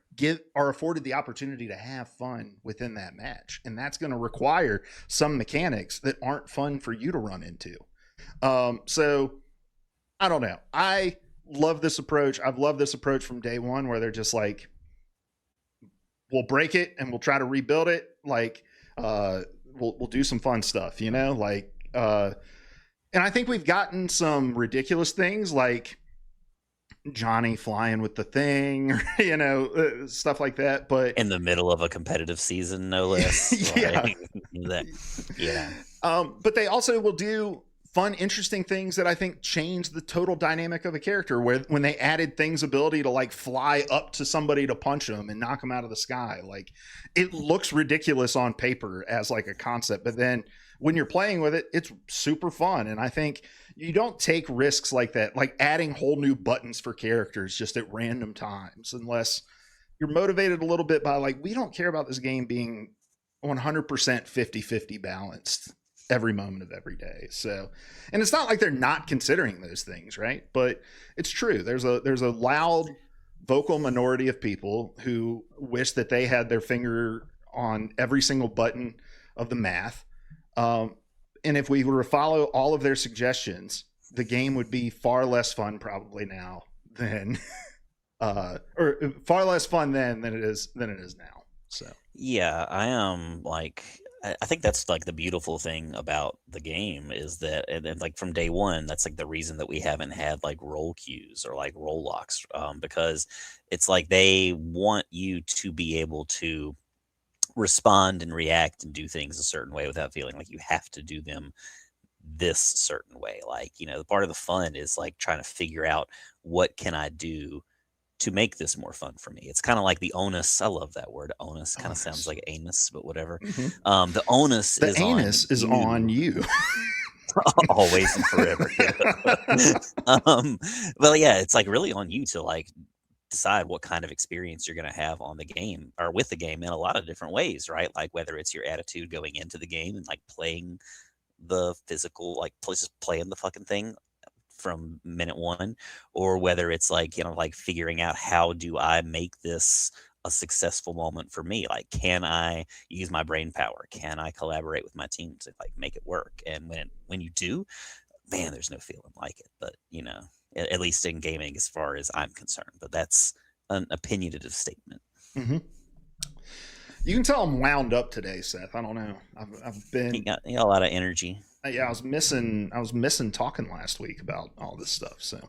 afforded the opportunity to have fun within that match. And that's going to require some mechanics that aren't fun for you to run into. So I don't know. I love this approach. I've loved this approach from day one, where they're just like, we'll break it and we'll try to rebuild it. Like, we'll do some fun stuff, and I think we've gotten some ridiculous things like Johnny flying with the thing, or, stuff like that. But in the middle of a competitive season, no less. Yeah. Yeah. But they also will do fun, interesting things that I think change the total dynamic of a character, when they added Thing's ability to like fly up to somebody to punch them and knock them out of the sky. Like, it looks ridiculous on paper as like a concept, but then when you're playing with it, it's super fun. And I think you don't take risks like that, like adding whole new buttons for characters just at random times, unless you're motivated a little bit by like, we don't care about this game being 100% 50-50 balanced every moment of every day. So, and it's not like they're not considering those things, right? But it's true. There's a loud vocal minority of people who wish that they had their finger on every single button of the math. And if we were to follow all of their suggestions, the game would be far less fun probably now than or far less fun then than it is now. So Yeah, I am like I think that's like the beautiful thing about the game is that and like from day one, that's like the reason that we haven't had like roll queues or like roll locks, because it's like they want you to be able to respond and react and do things a certain way without feeling like you have to do them this certain way. Like, part of the fun is like trying to figure out what can I do to make this more fun for me. It's kind of like the onus. I love that word. Onus kind of sounds like anus, but whatever. The onus the is anus is on you. Always and forever. Well, yeah, it's like really on you to like decide what kind of experience you're going to have on the game or with the game in a lot of different ways, right? Like whether it's your attitude going into the game and like playing the physical, like just playing the fucking thing from minute one, or whether it's like, like figuring out how do I make this a successful moment for me? Like, can I use my brain power? Can I collaborate with my team to like make it work? And when you do, man, there's no feeling like it. But at least in gaming, as far as I'm concerned. But that's an opinionative statement. Mm-hmm. You can tell I'm wound up today, Seth. I don't know. I've been you got a lot of energy. Yeah, I was missing talking last week about all this stuff. So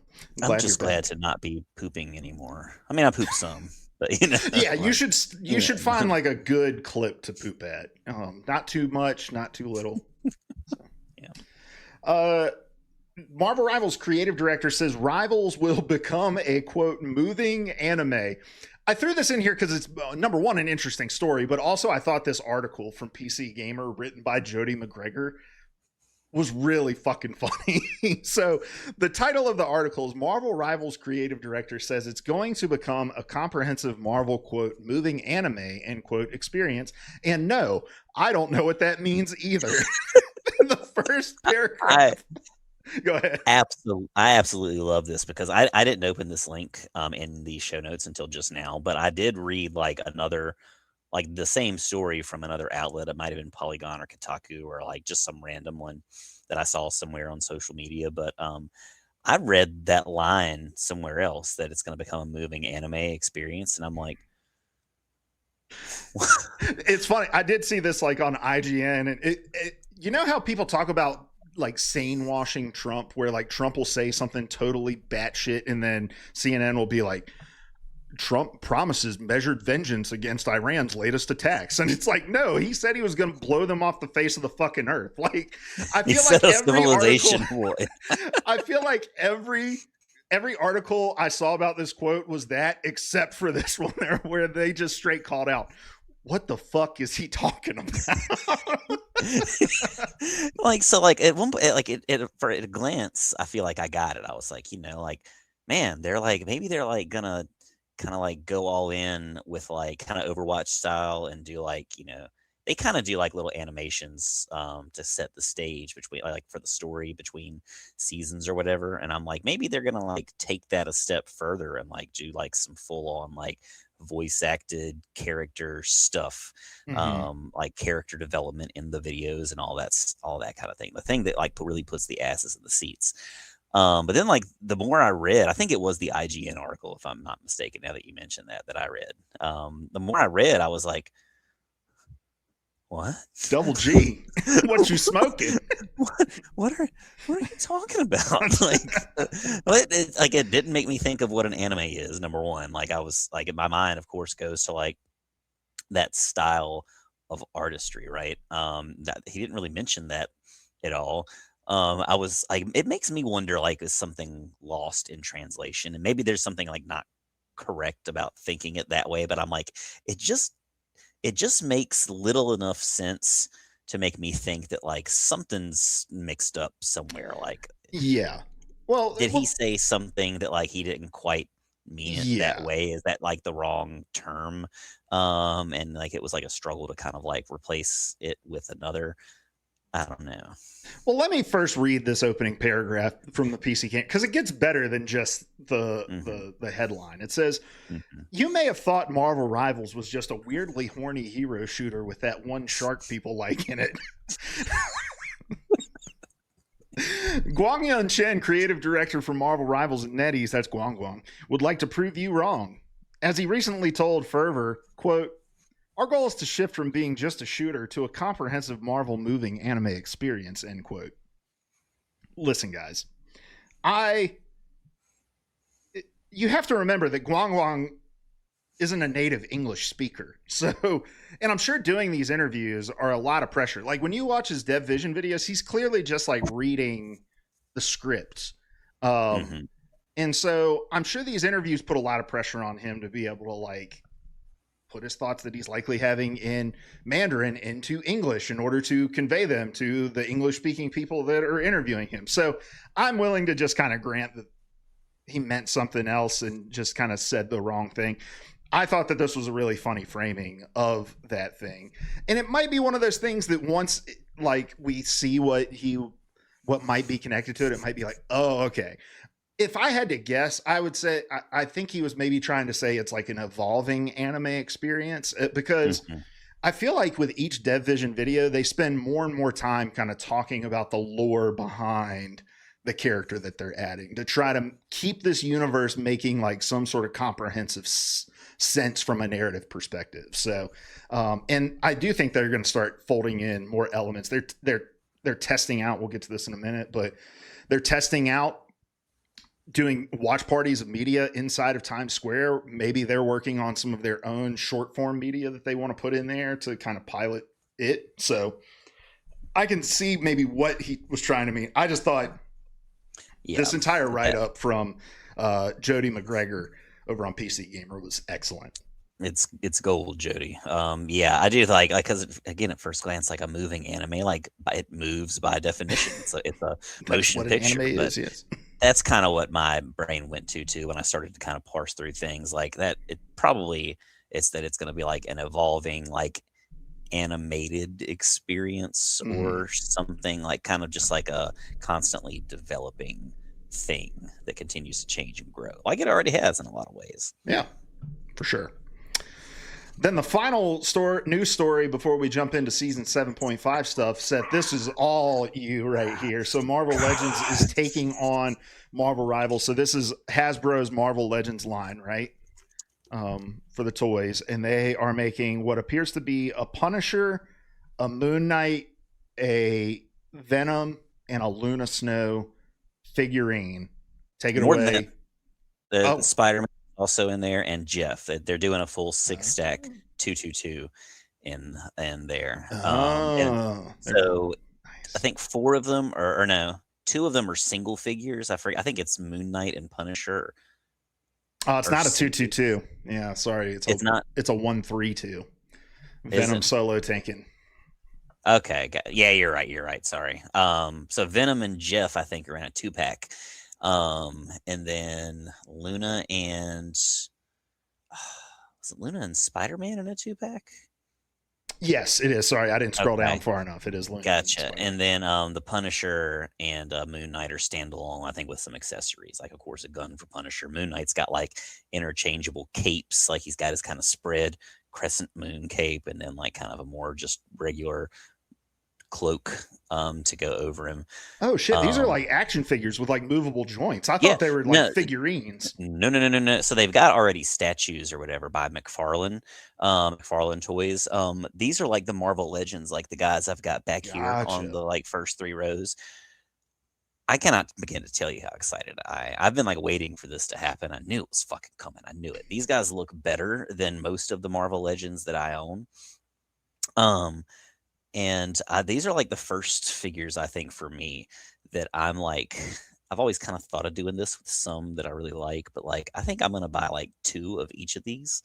I'm just glad to not be pooping anymore. I mean, I poop some, but yeah, you should find like a good clip to poop at. Not too much, not too little. So. Yeah. Marvel Rivals creative director says Rivals will become a quote moving anime. I threw this in here because it's number one, an interesting story, but also I thought this article from PC Gamer written by Jody McGregor was really fucking funny. So the title of the article is Marvel Rivals creative director says it's going to become a comprehensive Marvel quote moving anime end quote experience. And no, I don't know what that means either. The first paragraph. Go ahead. I absolutely love this because I didn't open this link in the show notes until just now, but I did read like the same story from another outlet. It might have been Polygon or Kotaku or like just some random one that I saw somewhere on social media. But I read that line somewhere else that it's going to become a moving anime experience. And I'm like, it's funny. I did see this like on IGN and it you know how people talk about like sane washing Trump, where like Trump will say something totally batshit and then CNN will be like, Trump promises measured vengeance against Iran's latest attacks. And it's like, no, he said he was going to blow them off the face of the fucking earth. Like, I feel like every article, I feel like every article I saw about this quote was that, except for this one there, where they just straight called out, what the fuck is he talking about? Like, so like at one point, like for at a glance, I feel like I got it. I was like, like, man, they're like, maybe they're like gonna kind of like go all in with like kind of Overwatch style and do like, they kind of do like little animations to set the stage between like for the story between seasons or whatever. And I'm like, maybe they're gonna like take that a step further and like do like some full on like voice acted character stuff, like character development in the videos and all that kind of thing. The thing that like really puts the asses in the seats. But then like the more I read, I think it was the IGN article, if I'm not mistaken, now that you mentioned that I read, the more I read, I was like, what? Double G. What you smoking? What are you talking about? Like, it didn't make me think of what an anime is. Number one, like I was like in my mind, of course, goes to like that style of artistry, right? That he didn't really mention that at all. I was like, it makes me wonder, like, is something lost in translation? And maybe there's something like not correct about thinking it that way, but I'm like, it just makes little enough sense to make me think that like something's mixed up somewhere. Like, yeah. Well, did he say something that like he didn't quite mean it that way? Is that like the wrong term? And like it was like a struggle to kind of like replace it with another. I don't know. Well, let me first read this opening paragraph from the PC Camp because it gets better than just the headline. It says, you may have thought Marvel Rivals was just a weirdly horny hero shooter with that one shark people like in it. Guangguang Chen, creative director for Marvel Rivals at NetEase, that's Guangguang, would like to prove you wrong. As he recently told Fervor, quote, "Our goal is to shift from being just a shooter to a comprehensive Marvel moving anime experience," end quote. Listen, guys, you have to remember that Guangguang isn't a native English speaker. So, and I'm sure doing these interviews are a lot of pressure. Like when you watch his Dev Vision videos, he's clearly just like reading the script. And so I'm sure these interviews put a lot of pressure on him to be able to like put his thoughts that he's likely having in Mandarin into English in order to convey them to the English speaking people that are interviewing him. So I'm willing to just kind of grant that he meant something else and just kind of said the wrong thing. I thought that this was a really funny framing of that thing. And it might be one of those things that once like we see what might be connected to it, it might be like, oh, okay. If I had to guess, I would say, I think he was maybe trying to say it's like an evolving anime experience because I feel like with each Dev Vision video, they spend more and more time kind of talking about the lore behind the character that they're adding to try to keep this universe making like some sort of comprehensive sense from a narrative perspective. So, and I do think they're going to start folding in more elements. They're testing out. We'll get to this in a minute, but they're testing out doing watch parties of media inside of Times Square. Maybe they're working on some of their own short form media that they want to put in there to kind of pilot it. So I can see maybe what he was trying to mean. I just thought this entire write-up from Jody McGregor over on PC Gamer was excellent. It's gold, Jody. I do like because again, at first glance, like a moving anime, like it moves by definition. It's a motion picture. Anime is, yes. That's kind of what my brain went to too when I started to kind of parse through things like that. It's going to be like an evolving like animated experience or something, like kind of just like a constantly developing thing that continues to change and grow, like it already has in a lot of ways. Yeah, for sure. Then the final news story before we jump into season 7.5 stuff, Seth, this is all you right here. So Marvel Legends is taking on Marvel Rivals. So this is Hasbro's Marvel Legends line, right? For the toys. And they are making what appears to be a Punisher, a Moon Knight, a Venom, and a Luna Snow figurine. Take it away. The Spider-Man also in there, and Jeff. They're doing a full 6-stack 222 in there. So nice. I think 4 of them or no, 2 of them are single figures. I think it's Moon Knight and Punisher. Oh, it's not a 222. Yeah, sorry. It's not. It's a 132. Venom solo tanking. Okay. Yeah, you're right. Sorry. So Venom and Jeff, I think, are in a 2-pack. And then Luna and was it Luna and Spider-Man in a 2-pack? Yes, it is. Sorry, I didn't scroll down far enough. It is Luna. Gotcha. And then the Punisher and Moon Knight are standalone, I think, with some accessories, like of course a gun for Punisher. Moon Knight's got like interchangeable capes, like he's got his kind of spread crescent moon cape, and then like kind of a more just regular cloak to go over him. Oh shit, these are like action figures with like movable joints. I thought they were like figurines. No. So they've got already statues or whatever by McFarlane Toys. These are like the Marvel Legends, like the guys I've got back here on the like first 3 rows. I cannot begin to tell you how excited I've been like waiting for this to happen. I knew it was fucking coming. I knew it. These guys look better than most of the Marvel Legends that I own. And these are like the first figures, I think, for me that I'm like, I've always kind of thought of doing this with some that I really like, but like, I think I'm going to buy like 2 of each of these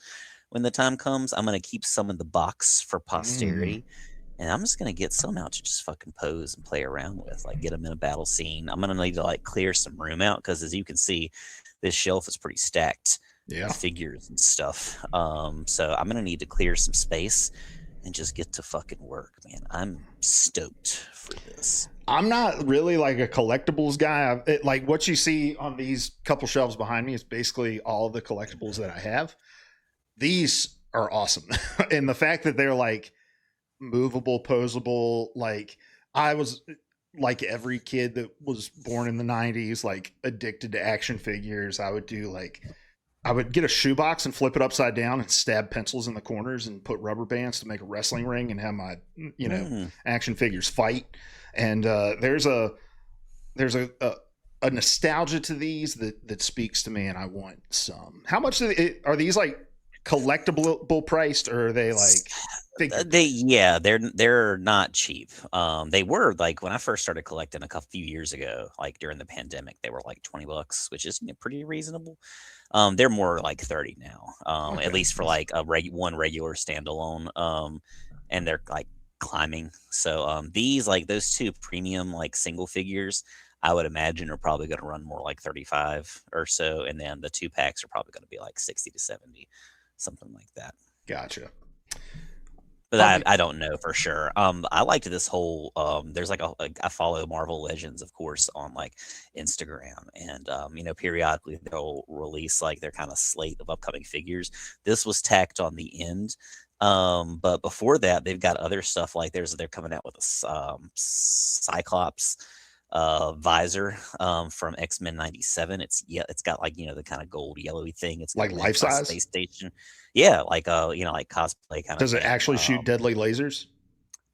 when the time comes. I'm going to keep some in the box for posterity, and I'm just going to get some out to just fucking pose and play around with, like get them in a battle scene. I'm going to need to like clear some room out because as you can see, this shelf is pretty stacked with figures and stuff. So I'm going to need to clear some space and just get to fucking work, man. I'm stoked for this. I'm not really like a collectibles guy. Like what you see on these couple shelves behind me is basically all the collectibles that I have. These are awesome. And the fact that they're like movable, posable, like like every kid that was born in the 90s, like addicted to action figures, I would get a shoebox and flip it upside down and stab pencils in the corners and put rubber bands to make a wrestling ring and have my, action figures fight. And there's a nostalgia to these that speaks to me, and I want some. How much are these like collectible priced, or are they like they're not cheap. They were like when I first started collecting a few years ago, like during the pandemic, they were like $20, which is pretty reasonable. They're more like 30 now, at least for like one regular standalone. And they're like climbing. So these, like those two premium like single figures, I would imagine are probably going to run more like 35 or so, and then the 2-packs are probably going to be like 60 to 70, something like that. Gotcha. But I don't know for sure. I liked this whole. There's like I follow Marvel Legends, of course, on like Instagram, and periodically they'll release like their kind of slate of upcoming figures. This was tacked on the end, but before that, they've got other stuff like they're coming out with a Cyclops visor from X-Men 97. It's got like the kind of gold yellowy thing. It's like life size space station. Yeah, like like cosplay kind of. Does it actually shoot deadly lasers?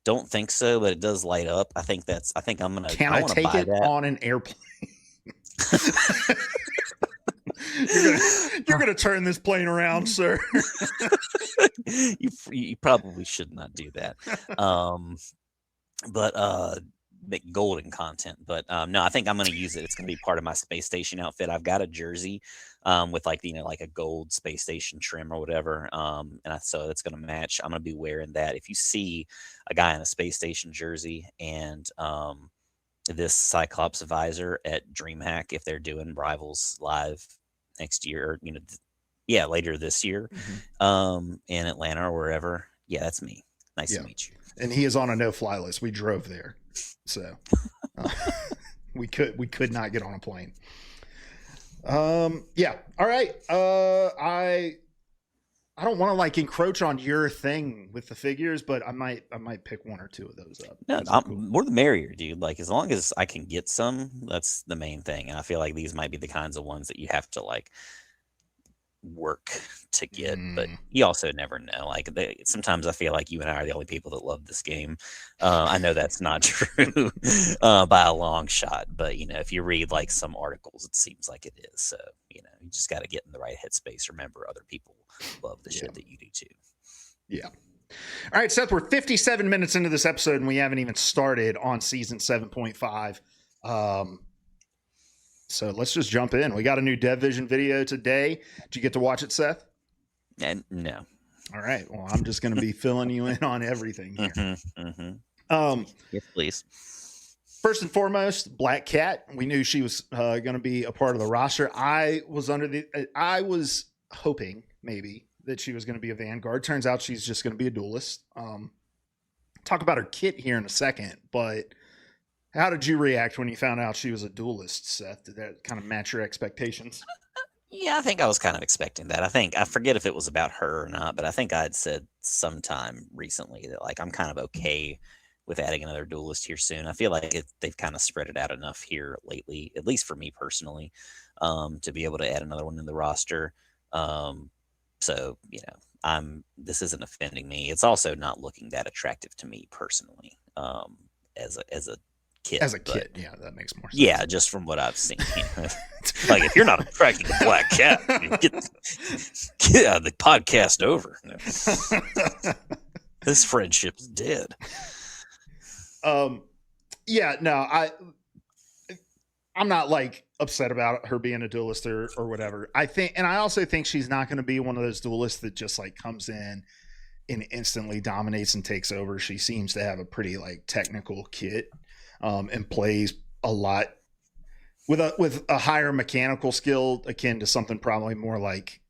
Don't think so, but it does light up. I think I'm gonna. Can I take it on an airplane? You're gonna turn this plane around, sir. You probably should not do that. But make golden content. But no, I think I'm going to use it. It's going to be part of my space station outfit. I've got a jersey with like like a gold space station trim or whatever, so it's going to match. I'm going to be wearing that. If you see a guy in a space station jersey and this Cyclops visor at DreamHack, if they're doing Rivals live next year, later this year, in Atlanta or wherever, that's me. Nice to meet you. And he is on a no-fly list. We drove there, so we could not get on a plane. All right. I don't want to like encroach on your thing with the figures, but I might pick one or two of those up. No, cool. More the merrier, dude. Like as long as I can get some, that's the main thing. And I feel like these might be the kinds of ones that you have to like work to get, but you also never know. Like sometimes I feel like you and I are the only people that love this game. I know that's not true by a long shot, but if you read like some articles, it seems like it is. So you just got to get in the right headspace. Remember, other people love the shit that you do too. Yeah. All right, Seth, we're 57 minutes into this episode and we haven't even started on season 7.5. So let's just jump in. We got a new Dev Vision video today. Did you get to watch it, Seth? And no. All right. Well, I'm just going to be filling you in on everything here. Yes, please. First and foremost, Black Cat. We knew she was going to be a part of the roster. I was hoping maybe that she was going to be a Vanguard. Turns out she's just going to be a Duelist. Talk about her kit here in a second, but how did you react when you found out she was a Duelist, Seth? Did that kind of match your expectations? Yeah, I think I was kind of expecting that. I forget if it was about her or not, but I think I had said sometime recently that like I'm kind of okay with adding another Duelist here soon. I feel like they've kind of spread it out enough here lately, at least for me personally, to be able to add another one in the roster. So this isn't offending me. It's also not looking that attractive to me personally, as a kid. As a kid, yeah, that makes more sense. Yeah, just from what I've seen. Like, if you're not attracted to Black Cat, get the podcast over. This friendship's dead. Yeah, no, I'm not like upset about her being a Duelist or whatever. I also think she's not going to be one of those Duelists that just like comes in and instantly dominates and takes over. She seems to have a pretty like technical kit. And plays a lot with a higher mechanical skill akin to something probably more like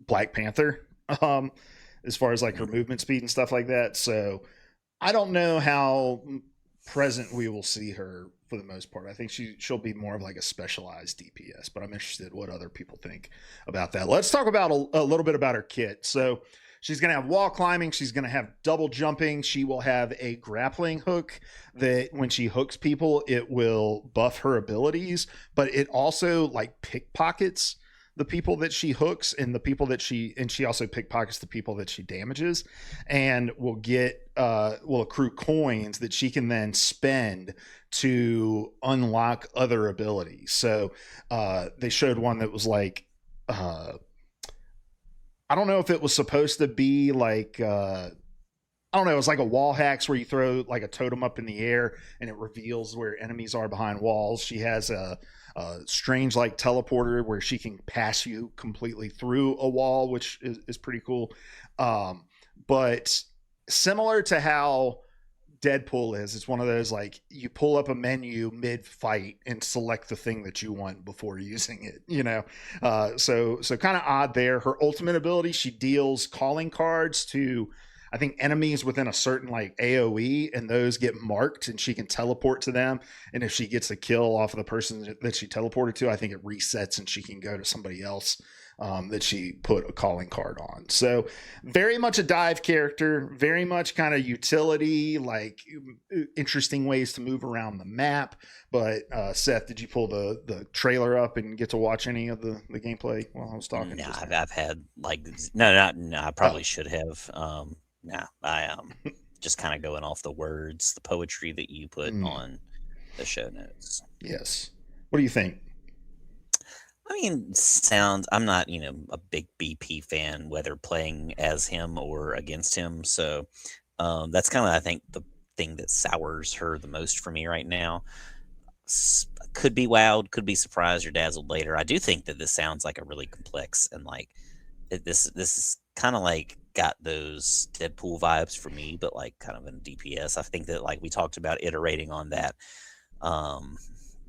Black Panther, as far as like her movement speed and stuff like that. So I don't know how present we will see her for the most part. I think she'll be more of like a specialized DPS, but I'm interested what other people think about that. Let's talk about a little bit about her kit. So She's going to have wall climbing. She's going to have double jumping. She will have a grappling hook that when she hooks people, it will buff her abilities, but it also like pickpockets the people that she hooks and the people that she also pickpockets the people that she damages, and will accrue coins that she can then spend to unlock other abilities. So they showed one that was like I don't know if it was supposed to be like I don't know, it was like a wall hacks where you throw like a totem up in the air and it reveals where enemies are behind walls. She has a strange like teleporter where she can pass you completely through a wall, which is pretty cool. But similar to how Deadpool is, it's one of those like you pull up a menu mid fight and select the thing that you want before using it, you know. So kind of odd there. Her ultimate ability, she deals calling cards to I think enemies within a certain like AoE, and those get marked and she can teleport to them. And if she gets a kill off of the person that she teleported to, I think it resets and she can go to somebody else that she put a calling card on. So very much a dive character, very much kind of utility, like interesting ways to move around the map. But Seth, did you pull the trailer up and get to watch any of the gameplay while I was talking? No, I've had like no, I probably should have. No, I just kind of going off the words, the poetry that you put on the show notes. Yes. What do you think? I mean, I'm not, a big BP fan, whether playing as him or against him. So that's kind of, I think, the thing that sours her the most for me right now. Could be wowed, could be surprised or dazzled later. I do think that this sounds like a really complex and like this is kind of like got those Deadpool vibes for me, but like kind of in DPS. I think that like we talked about iterating on that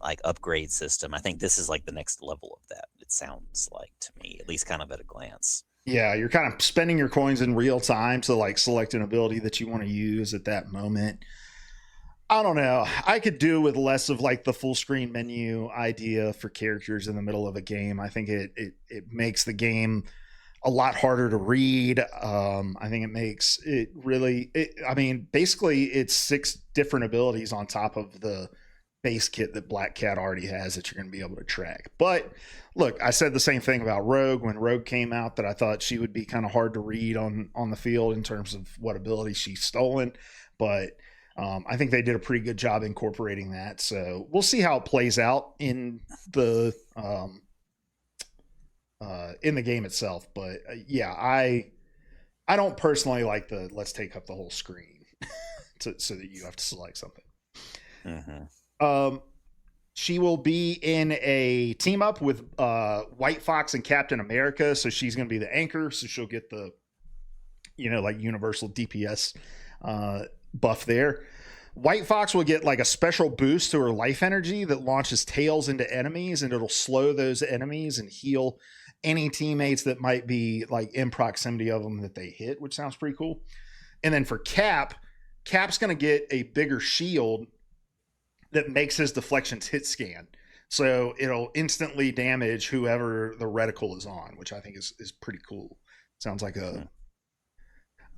like upgrade system. I think this is like the next level of that. It sounds like to me, at least kind of at a glance. Yeah, you're kind of spending your coins in real time to like select an ability that you want to use at that moment. I don't know. I could do with less of like the full screen menu idea for characters in the middle of a game. I think it makes the game a lot harder to read. I think it makes it really, I mean, basically it's 6 different abilities on top of the base kit that Black Cat already has that you're going to be able to track. But look, I said the same thing about Rogue when Rogue came out, that I thought she would be kind of hard to read on the field in terms of what ability she's stolen. But I think they did a pretty good job incorporating that. So we'll see how it plays out in the game itself. But yeah, I don't personally like the let's take up the whole screen so that you have to select something. Mm-hmm. She will be in a team up with White Fox and Captain America. So she's going to be the anchor. So she'll get the, like universal DPS buff there. White Fox will get like a special boost to her life energy that launches tails into enemies, and it'll slow those enemies and heal any teammates that might be like in proximity of them that they hit, which sounds pretty cool. And then for Cap's going to get a bigger shield that makes his deflections hit scan. So it'll instantly damage whoever the reticle is on, which I think is pretty cool. Sounds like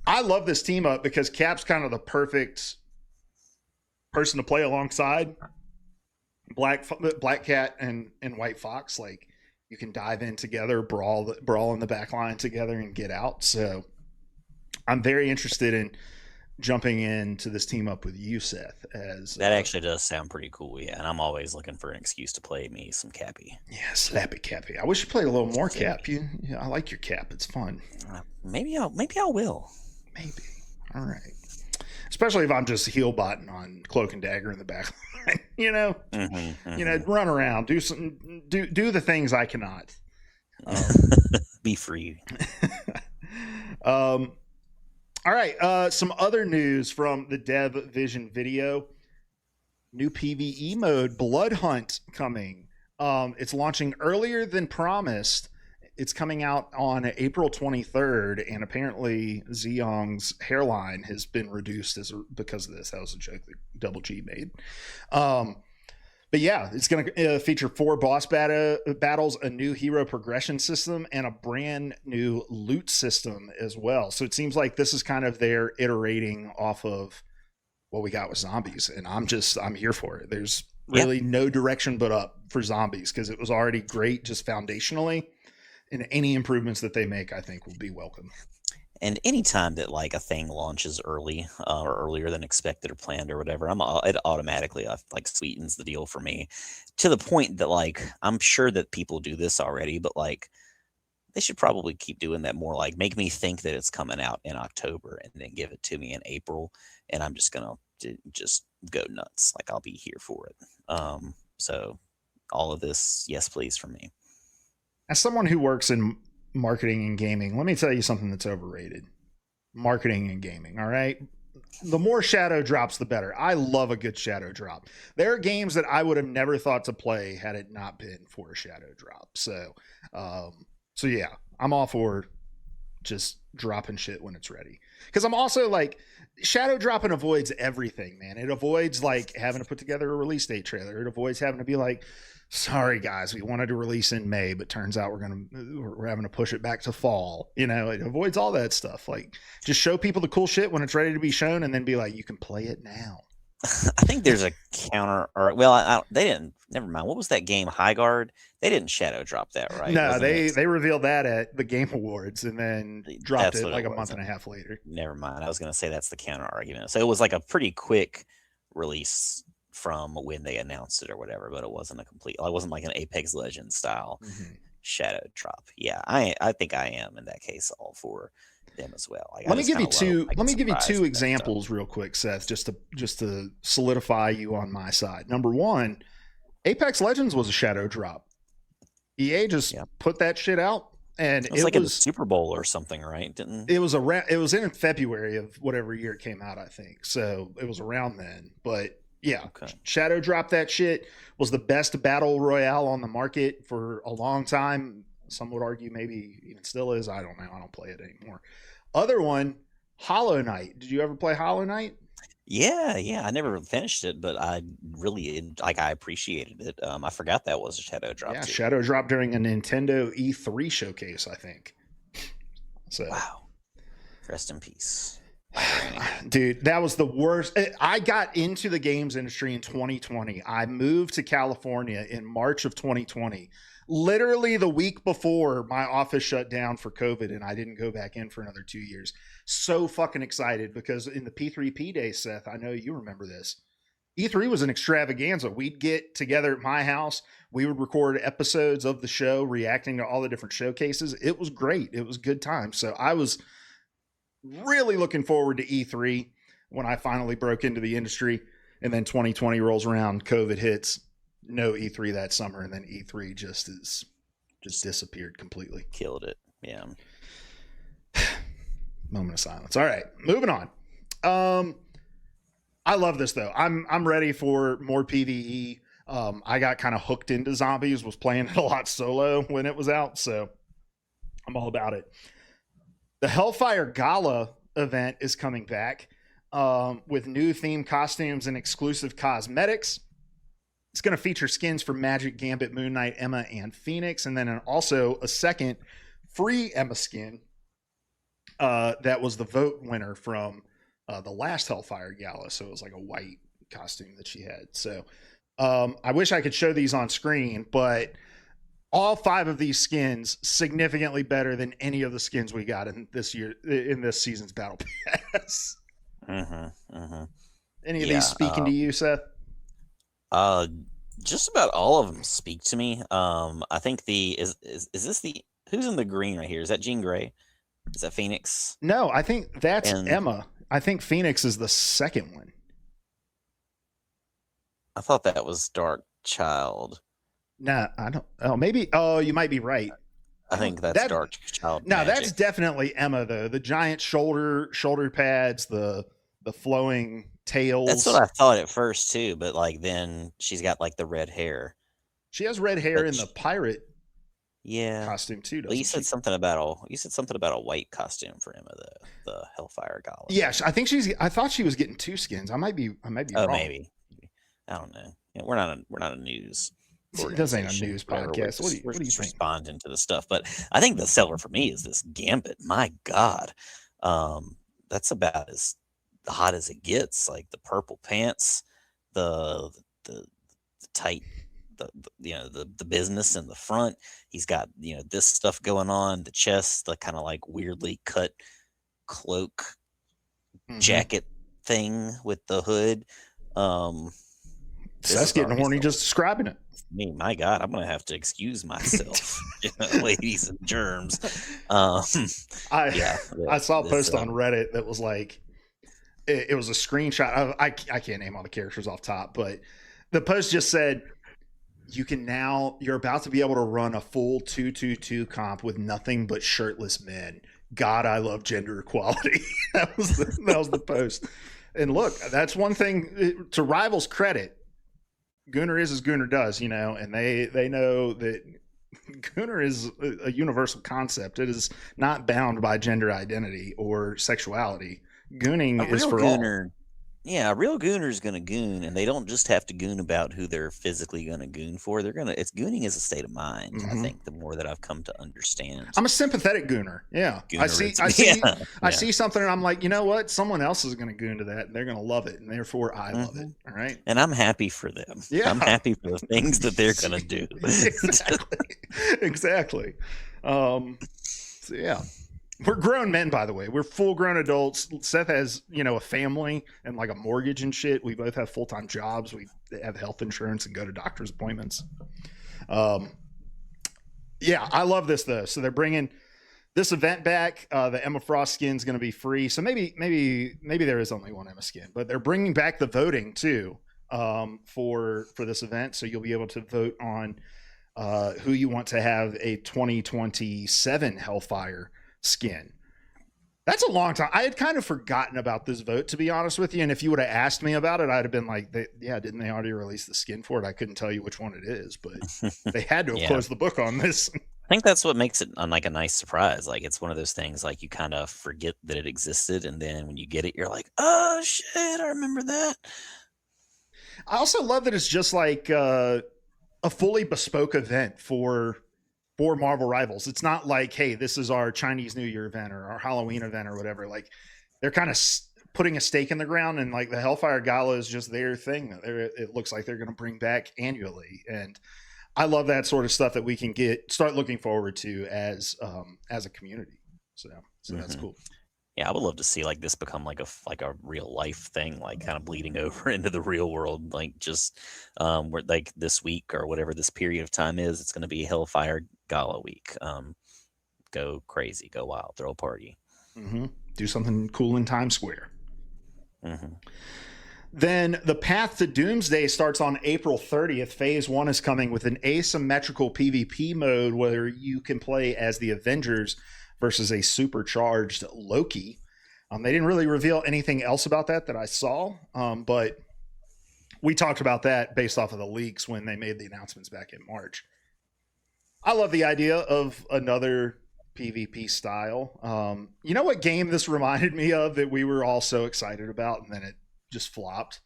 I love this team up because Cap's kind of the perfect person to play alongside Black Cat and White Fox. Like you can dive in together, brawl in the back line together and get out. So I'm very interested in jumping into this team up with you, Seth. As that actually does sound pretty cool, yeah. And I'm always looking for an excuse to play me some Cappy. Yeah, slappy Cappy. I wish you played a little more Cap. I like your Cap. It's fun. Maybe I will. Maybe. All right. Especially if I'm just heel botting on Cloak and Dagger in the back line. Run around, do the things I cannot. Be free. All right. Some other news from the Dev Vision video. New PvE mode, Blood Hunt, coming. It's launching earlier than promised. It's coming out on April 23rd, and apparently Zeong's hairline has been reduced because of this. That was a joke that Double G made. But yeah, it's going to feature 4 boss battles, a new hero progression system, and a brand new loot system as well. So it seems like this is kind of their iterating off of what we got with zombies, and I'm here for it. There's really no direction but up for zombies because it was already great just foundationally, and any improvements that they make, I think, will be welcome. And anytime that like a thing launches early or earlier than expected or planned or whatever, it automatically like sweetens the deal for me, to the point that like I'm sure that people do this already, but like they should probably keep doing that more. Like make me think that it's coming out in October and then give it to me in April, and I'm just gonna just go nuts. Like I'll be here for it. So all of this, yes, please, from me. As someone who works in marketing and gaming, let me tell you something that's overrated. Marketing and gaming, all right? The more shadow drops, the better. I love a good shadow drop. There are games that I would have never thought to play had it not been for a shadow drop. So yeah, I'm all for just dropping shit when it's ready. Because I'm also like, shadow dropping avoids everything, man. It avoids like having to put together a release date trailer. It avoids having to be like, sorry guys, we wanted to release in May, but turns out we're having to push it back to fall. You know, it avoids all that stuff. Like, just show people the cool shit when it's ready to be shown, and then be like, you can play it now. I think there's a counter, or well, they didn't. Never mind. What was that game, High Guard? They didn't shadow drop that, right? No, they revealed that at the Game Awards and then dropped it like a month and a half later. Never mind. I was going to say that's the counter argument. So it was like a pretty quick release from when they announced it or whatever, but it wasn't it wasn't like an Apex Legends style shadow drop. Yeah, I think I am in that case all for them as well. Like, let me give you two examples real quick, Seth, just to solidify you on my side. Number one, Apex Legends was a shadow drop. EA just put that shit out, and it was like in the Super Bowl or something, right? It was in February of whatever year it came out, I think. So it was around then. But yeah, shadow drop that shit. Was the best battle royale on the market for a long time. Some would argue maybe even still is. I don't know. I don't play it anymore. Other one, Hollow Knight. Did you ever play Hollow Knight? Yeah. I never finished it, but I really I appreciated it. I forgot that was a shadow drop. Yeah, too. Shadow drop during a Nintendo E3 showcase, I think. So wow. Rest in peace. Dude, that was the worst. I got into the games industry in 2020. I moved to California in March of 2020. Literally the week before my office shut down for COVID, and I didn't go back in for another 2 years. So fucking excited because in the P3P days, Seth, I know you remember this. E3 was an extravaganza. We'd get together at my house. We would record episodes of the show, reacting to all the different showcases. It was great. It was good time. So I was really looking forward to E3 when I finally broke into the industry. And then 2020 rolls around, COVID hits. No E3 that summer, and then E3 just disappeared completely. Killed it. Yeah. Moment of silence. All right, moving on. I love this though. I'm ready for more PvE. I got kind of hooked into zombies, was playing it a lot solo when it was out, so I'm all about it. The Hellfire Gala event is coming back with new themed costumes and exclusive cosmetics. It's going to feature skins for Magik, Gambit, Moon Knight, Emma, and Phoenix, and then also a second free Emma skin that was the vote winner from the last Hellfire Gala. So it was like a white costume that she had. So I wish I could show these on screen, but all 5 of these skins significantly better than any of the skins we got in this season's Battle Pass. Any of these speaking to you, Seth? Just about all of them speak to me. I think is this who's in the green right here? Is that Jean Grey? Is that Phoenix? No, I think that's Emma. I think Phoenix is the second one. I thought that was Dark Child. Nah, I don't. Oh, maybe. Oh, you might be right. I think that's Dark Child. No, that's definitely Emma though. The giant shoulder pads, the flowing tails. That's what I thought at first too, but like then she's got like the red hair. She has red hair in the pirate costume too. Well, you said something about a white costume for Emma, the Hellfire Gala. Yeah, I thought she was getting 2 skins. I might be wrong. Maybe. I don't know. we're not a news This ain't a organization. news Whatever. podcast. What do We're you just think? responding to the stuff. But I think the seller for me is this Gambit. My God, that's about as hot as it gets. Like the purple pants, the the tight, the business in the front. He's got this stuff going on. The chest, the kind of like weirdly cut cloak jacket thing with the hood. Seth's getting horny just describing it. Me, my God, I'm gonna have to excuse myself, ladies and germs. I saw a post on Reddit that was like, it was a screenshot of, I can't name all the characters off top, but the post just said, you're about to be able to run a full 2-2-2 comp with nothing but shirtless men. God, I love gender equality. that was the post. And look, that's one thing to Rival's credit. Gooner is as Gooner does, and they know that Gooner is a universal concept. It is not bound by gender identity or sexuality. Gooning is for all. Yeah, a real gooner's gonna goon, and they don't just have to goon about who they're physically gonna goon for. It's gooning is a state of mind. I think the more that I've come to understand. I'm a sympathetic gooner. Yeah, I see something, and I'm like, you know what? Someone else is gonna goon to that, and they're gonna love it, and therefore I love it. All right, and I'm happy for them. Yeah, I'm happy for the things that they're gonna do. Exactly. So yeah. We're grown men, by the way. We're full-grown adults. Seth has, a family and like a mortgage and shit. We both have full-time jobs. We have health insurance and go to doctor's appointments. Yeah, I love this though. So they're bringing this event back. The Emma Frost skin is going to be free. So maybe there is only one Emma skin, but they're bringing back the voting too for this event. So you'll be able to vote on who you want to have a 2027 Hellfire skin. That's a long time. I had kind of forgotten about this vote, to be honest with you. And if you would have asked me about it, I'd have been like, didn't they already release the skin for it? I couldn't tell you which one it is, but they had to have closed the book on this. I think that's what makes it like a nice surprise. Like it's one of those things like you kind of forget that it existed, and then when you get it, you're like, oh shit, I remember that. I also love that it's just like a fully bespoke event for Marvel Rivals. It's not like, hey, this is our Chinese New Year event or our Halloween event or whatever. Like they're kind of putting a stake in the ground, and like the Hellfire Gala is just their thing. It looks like they're going to bring back annually, and I love that sort of stuff that we can start looking forward to as a community. So that's cool. Yeah, I would love to see like this become like a real life thing, like kind of bleeding over into the real world, like just where like this week or whatever this period of time is, it's going to be Hellfire Gala week. Go crazy, go wild, throw a party, do something cool in Times Square. Then the Path to Doomsday starts on April 30th. Phase 1 is coming with an asymmetrical PvP mode where you can play as the Avengers versus a supercharged Loki. They didn't really reveal anything else about that I saw, but we talked about that based off of the leaks when they made the announcements back in March. I love the idea of another PvP style. You know what game this reminded me of that we were all so excited about and then it just flopped?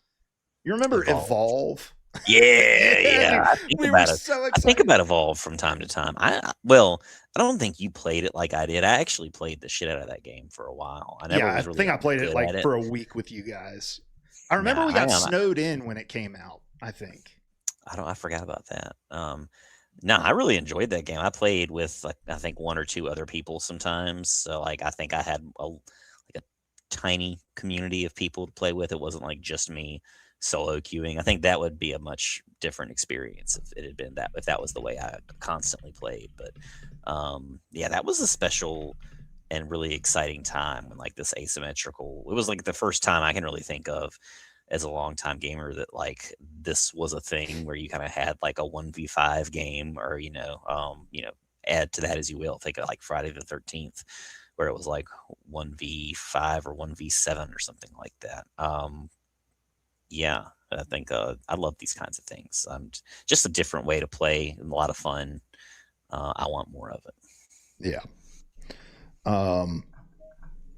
You remember Evolve? Yeah. I think about Evolve from time to time. I don't think you played it like I did. I actually played the shit out of that game for a while. I think I played it like for a week with you guys. I remember we got snowed in when it came out, I think. I forgot about that. I really enjoyed that game. I played with I think one or two other people sometimes. So like I think I had a tiny community of people to play with. It wasn't like just me solo queuing. I think that would be a much different experience if it had been if that was the way I constantly played. But that was a special and really exciting time when like this asymmetrical, it was like the first time I can really think of as a longtime gamer that like this was a thing where you kind of had like a 1v5 game or add to that as you will. Think of like Friday the 13th where it was like 1v5 or 1v7 or something like that. I think I love these kinds of things. Just a different way to play and a lot of fun. I want more of it. Yeah.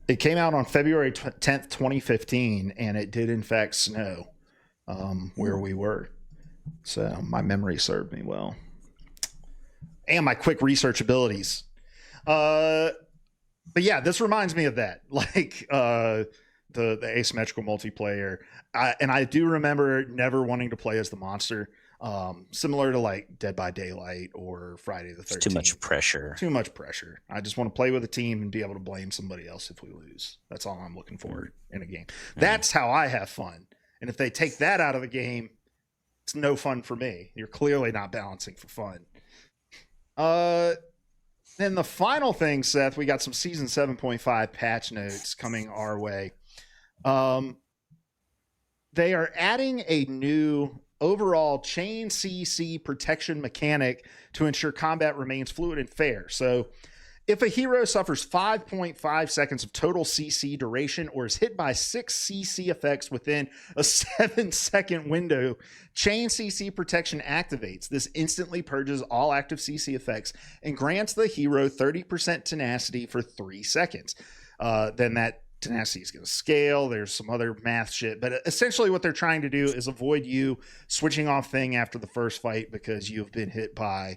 It came out on February 10th, 2015, and it did in fact snow where we were. So my memory served me well. And my quick research abilities. But yeah, this reminds me of that. Like the asymmetrical multiplayer. And I do remember never wanting to play as the monster. Similar to like Dead by Daylight or Friday the 13th. Too much pressure. Too much pressure. I just want to play with a team and be able to blame somebody else if we lose. That's all I'm looking for in a game. That's how I have fun. And if they take that out of the game, it's no fun for me. You're clearly not balancing for fun. Then the final thing, Seth, we got some season 7.5 patch notes coming our way. They are adding a new overall chain CC protection mechanic to ensure combat remains fluid and fair. So if a hero suffers 5.5 seconds of total CC duration or is hit by 6 CC effects within a 7-second window, chain CC protection activates. This instantly purges all active CC effects and grants the hero 30% tenacity for 3 seconds. Then that tenacity is going to scale. There's some other math shit, but essentially what they're trying to do is avoid you switching off thing after the first fight because you've been hit by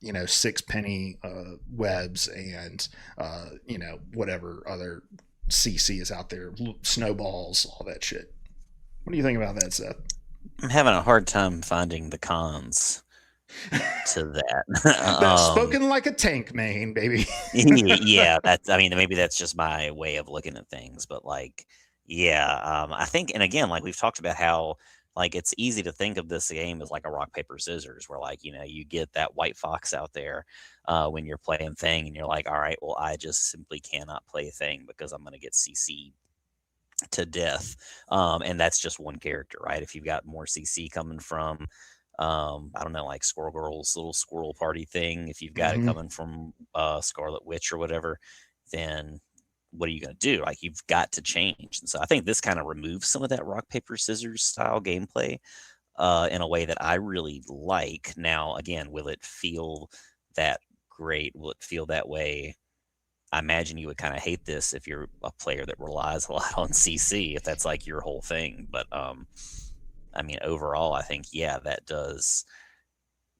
6 penny webs and whatever other CC is out there, snowballs, all that shit. What do you think about that, Seth? I'm having a hard time finding the cons to that. That's spoken like a tank main, baby. Yeah, maybe that's just my way of looking at things, but like, yeah, I think, and again, like we've talked about how like it's easy to think of this game as like a rock paper scissors, where like you get that white fox out there when you're playing thing, and you're like, all right, well, I just simply cannot play thing because I'm gonna get CC to death, and that's just one character, right? If you've got more CC coming from I don't know, like Squirrel Girl's little squirrel party thing, if you've got it coming from Scarlet Witch or whatever, then what are you going to do? Like, you've got to change. And so I think this kind of removes some of that rock paper scissors style gameplay in a way that I really like. Now, again, will it feel that great? Will it feel that way? I imagine you would kind of hate this if you're a player that relies a lot on CC, if that's like your whole thing. But overall, I think, yeah, that does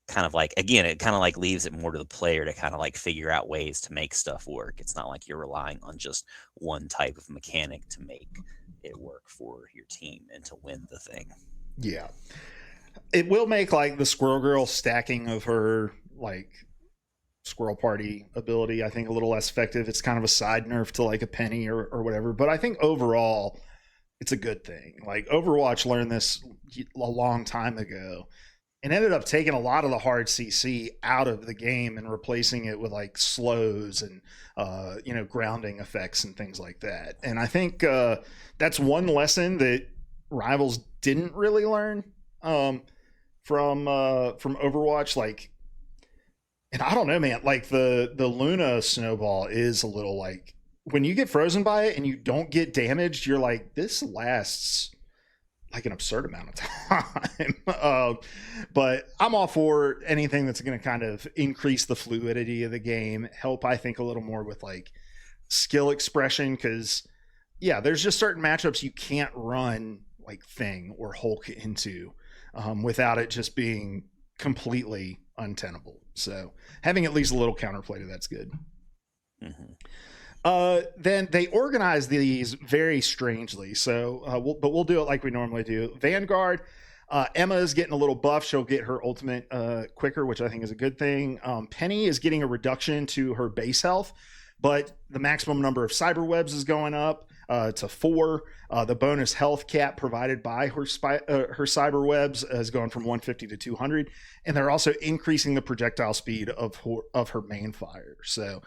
kind of like, again, it kind of like leaves it more to the player to kind of like figure out ways to make stuff work. It's not like you're relying on just one type of mechanic to make it work for your team and to win the thing. Yeah. It will make like the Squirrel Girl stacking of her like squirrel party ability, I think, a little less effective. It's kind of a side nerf to like a penny or whatever. But I think overall, it's a good thing. Like Overwatch learned this a long time ago and ended up taking a lot of the hard CC out of the game and replacing it with like slows and grounding effects and things like that. And I think that's one lesson that Rivals didn't really learn from Overwatch. Like, and I don't know, man, like the Luna snowball is a little like, when you get frozen by it and you don't get damaged, you're like, this lasts like an absurd amount of time. But I'm all for anything that's going to kind of increase the fluidity of the game, help, I think, a little more with like skill expression. Cause yeah, there's just certain matchups you can't run like Thing or Hulk into without it just being completely untenable. So having at least a little counterplay to that's good. Then they organize these very strangely. So, we'll do it like we normally do. Vanguard, Emma is getting a little buff. She'll get her ultimate quicker, which I think is a good thing. Penny is getting a reduction to her base health, but the maximum number of cyber webs is going up to 4. The bonus health cap provided by her cyber webs has gone from 150 to 200, and they're also increasing the projectile speed of her main fire. So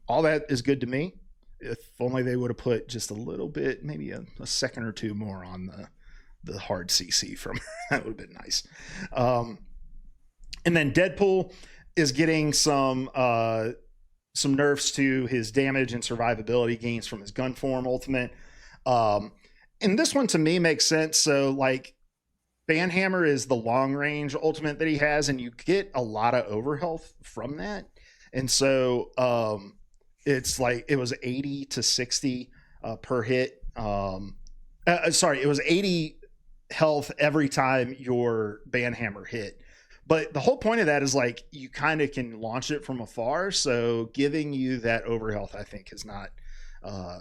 all that is good to me. If only they would have put just a little bit, maybe a second or two more on the hard CC from her. That would have been nice. And then Deadpool is getting some nerfs to his damage and survivability gains from his gun form ultimate. And this one to me makes sense. So like Banhammer is the long range ultimate that he has, and you get a lot of overhealth from that. And so it's like it was 80 to 60 per hit. It was 80 health every time your banhammer hit. But the whole point of that is like you kind of can launch it from afar, so giving you that overhealth, I think, is not, uh,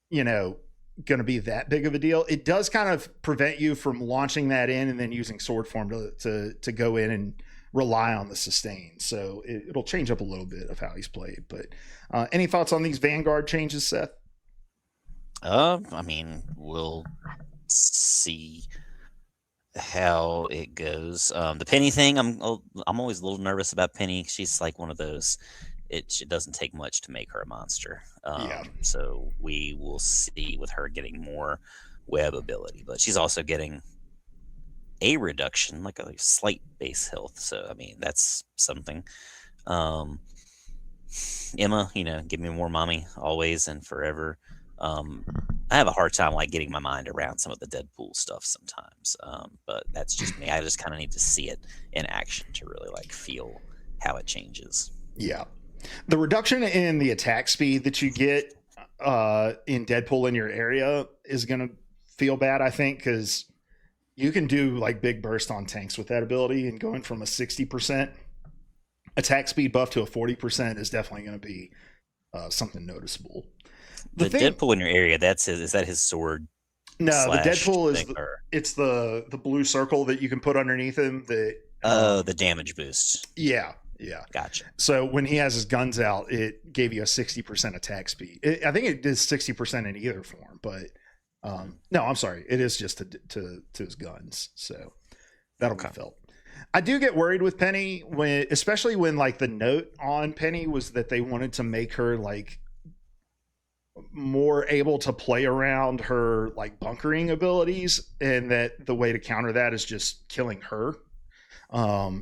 you know, going to be that big of a deal. It does kind of prevent you from launching that in and then using sword form to go in and rely on the sustain. So it'll change up a little bit of how he's played. But any thoughts on these Vanguard changes, Seth? I mean, we'll see how it goes. The Penny thing, I'm always a little nervous about Penny. She's like one of those. It doesn't take much to make her a monster. Yeah. So we will see with her getting more web ability, but she's also getting a reduction, like a slight base health. So I mean, that's something. Emma, give me more mommy always and forever. I have a hard time like getting my mind around some of the Deadpool stuff sometimes, but that's just me. I just kind of need to see it in action to really like feel how it changes. Yeah, the reduction in the attack speed that you get in Deadpool in your area is gonna feel bad, I think, because you can do like big burst on tanks with that ability, and going from a 60% attack speed buff to a 40% is definitely going to be something noticeable. The Deadpool in your area, is that his sword? No, the Deadpool is it's the blue circle that you can put underneath him. The damage boost. Yeah. Gotcha. So when he has his guns out, it gave you a 60% attack speed. I think it is 60% in either form, but no, I'm sorry, it is just to his guns. So that'll be felt. I do get worried with Penny especially when like the note on Penny was that they wanted to make her like more able to play around her like bunkering abilities, and that the way to counter that is just killing her.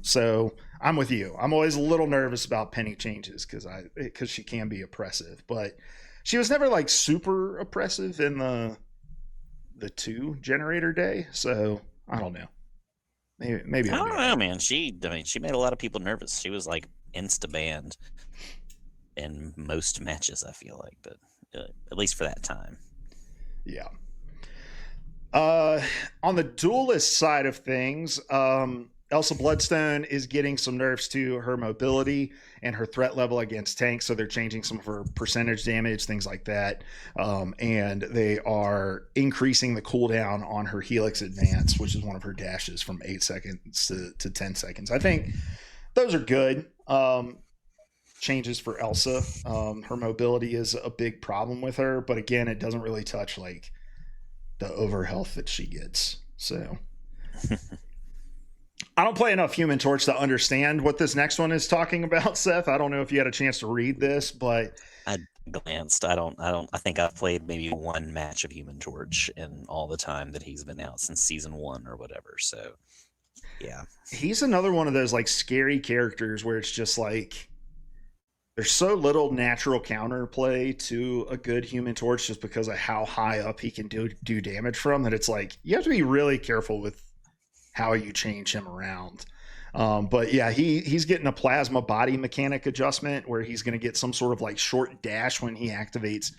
So I'm with you. I'm always a little nervous about Penny changes because she can be oppressive, but she was never like super oppressive in the 2 generator day. So I don't know. Maybe I don't know, man. She made a lot of people nervous. She was like insta banned in most matches, I feel like, but at least for that time. Yeah. On the Duelist side of things, Elsa Bloodstone is getting some nerfs to her mobility and her threat level against tanks, so they're changing some of her percentage damage, things like that, and they are increasing the cooldown on her Helix Advance, which is one of her dashes, from 8 seconds to 10 seconds. I think those are good changes for Elsa. Her mobility is a big problem with her, but again, it doesn't really touch like the overhealth that she gets. So I don't play enough Human Torch to understand what this next one is talking about, Seth. I don't know if you had a chance to read this, but I glanced. I think I've played maybe one match of Human Torch in all the time that he's been out since season 1 or whatever. So yeah, he's another one of those like scary characters where it's just like there's so little natural counterplay to a good Human Torch just because of how high up he can do damage from, that it's like you have to be really careful with how you change him around. But yeah, he's getting a plasma body mechanic adjustment where he's going to get some sort of like short dash when he activates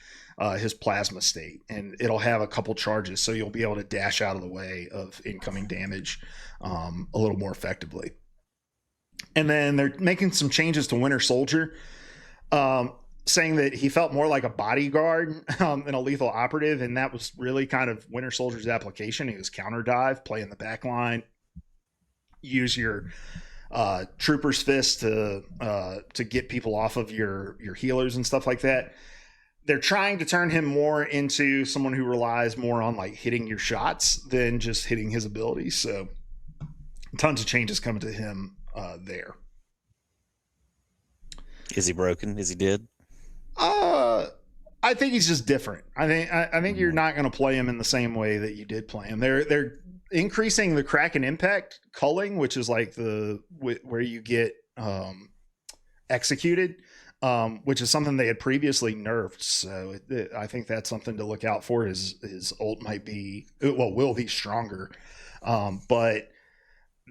his plasma state, and it'll have a couple charges, so you'll be able to dash out of the way of incoming damage a little more effectively. And then they're making some changes to Winter Soldier, saying that he felt more like a bodyguard than a lethal operative, and that was really kind of Winter Soldier's application. He was counter dive, play in the back line, use your trooper's fist to get people off of your healers and stuff like that. They're trying to turn him more into someone who relies more on like hitting your shots than just hitting his abilities. So tons of changes coming to him there. Is he broken? Is he dead? I think he's just different. I think you're not going to play him in the same way that you did play him. They're increasing the crack and impact culling, which is like where you get executed, which is something they had previously nerfed. So I think that's something to look out for. His ult will be stronger, but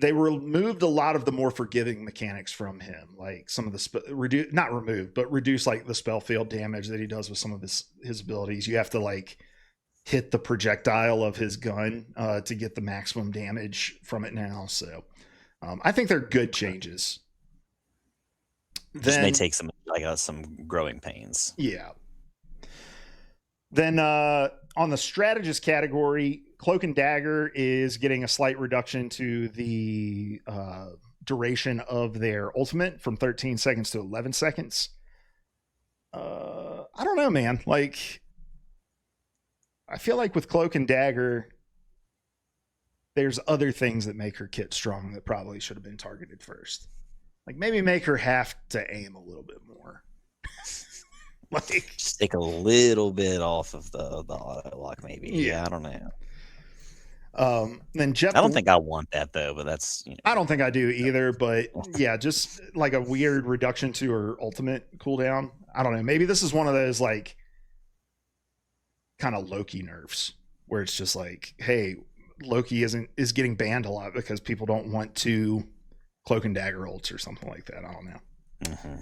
they removed a lot of the more forgiving mechanics from him, like some of the reduce like the spell field damage that he does with some of his abilities. You have to like hit the projectile of his gun to get the maximum damage from it now. So I think they're good changes. Just may Then take some growing pains. yeah. Then on the strategist category, Cloak and Dagger is getting a slight reduction to the duration of their ultimate from 13 seconds to 11 seconds. I don't know, man. Like, I feel like with Cloak and Dagger, there's other things that make her kit strong that probably should have been targeted first. Like, maybe make her have to aim a little bit more. Like, just take a little bit off of the auto lock, maybe. Yeah, I don't know. Then Jeff, I don't think I want that though, but that's I don't think I do either. But yeah, just like a weird reduction to her ultimate cooldown. I don't know. Maybe this is one of those like kind of Loki nerfs where it's just like, hey, Loki is getting banned a lot because people don't want to Cloak and Dagger ults or something like that. I don't know. Mm-hmm.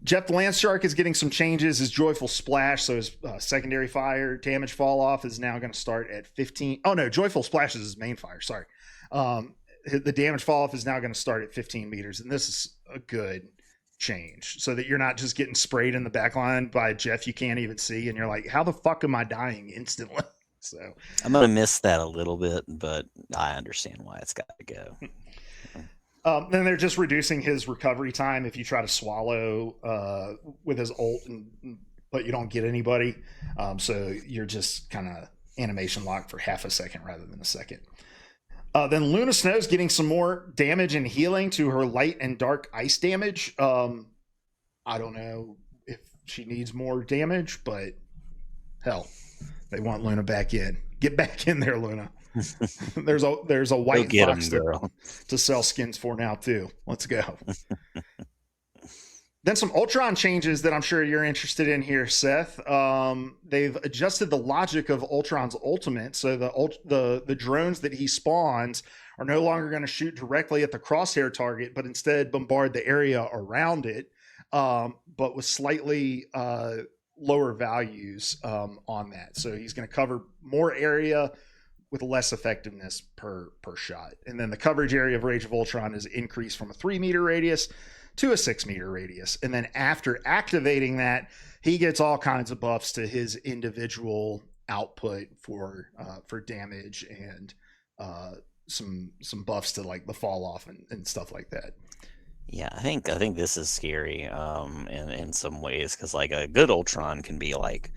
Jeff the Lance Shark is getting some changes. His Joyful Splash, so his secondary fire damage fall off is now going to start at 15. Oh no, Joyful Splash is his main fire. Sorry. The damage fall off is now going to start at 15 meters, and this is a good change so that you're not just getting sprayed in the back line by Jeff you can't even see, and you're like, how the fuck am I dying instantly? So I'm going to miss that a little bit, but I understand why it's got to go. Then they're just reducing his recovery time if you try to swallow with his ult, but you don't get anybody. So you're just kind of animation locked for half a second rather than a second. Then Luna Snow's getting some more damage and healing to her light and dark ice damage. I don't know if she needs more damage, but hell, they want Luna back in. Get back in there, Luna. There's a white fox to sell skins for now too. Let's go. Then some Ultron changes that I'm sure you're interested in here, Seth. They've adjusted the logic of Ultron's ultimate, so the drones that he spawns are no longer going to shoot directly at the crosshair target, but instead bombard the area around it, but with slightly lower values on that. So he's going to cover more area with less effectiveness per shot. And then the coverage area of Rage of Ultron is increased from a 3-meter radius to a 6-meter radius. And then after activating that, he gets all kinds of buffs to his individual output for damage and some buffs to like the fall off and stuff like that. Yeah, I think this is scary in some ways, because like a good Ultron can be like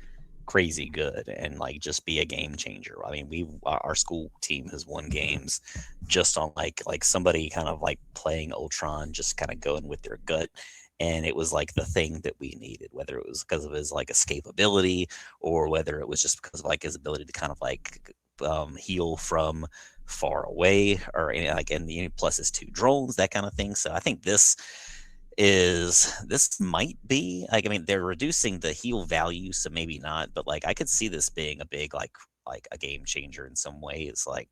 crazy good and like just be a game changer. I mean, our school team has won games just on like somebody kind of like playing Ultron, just kind of going with their gut, and it was like the thing that we needed, whether it was because of his like escapability or whether it was just because of like his ability to kind of like heal from far away, or like, and plus his 2 drones, that kind of thing. So I think this might be like, I mean, they're reducing the heal value, so maybe not, but like I could see this being a big like a game changer in some ways, like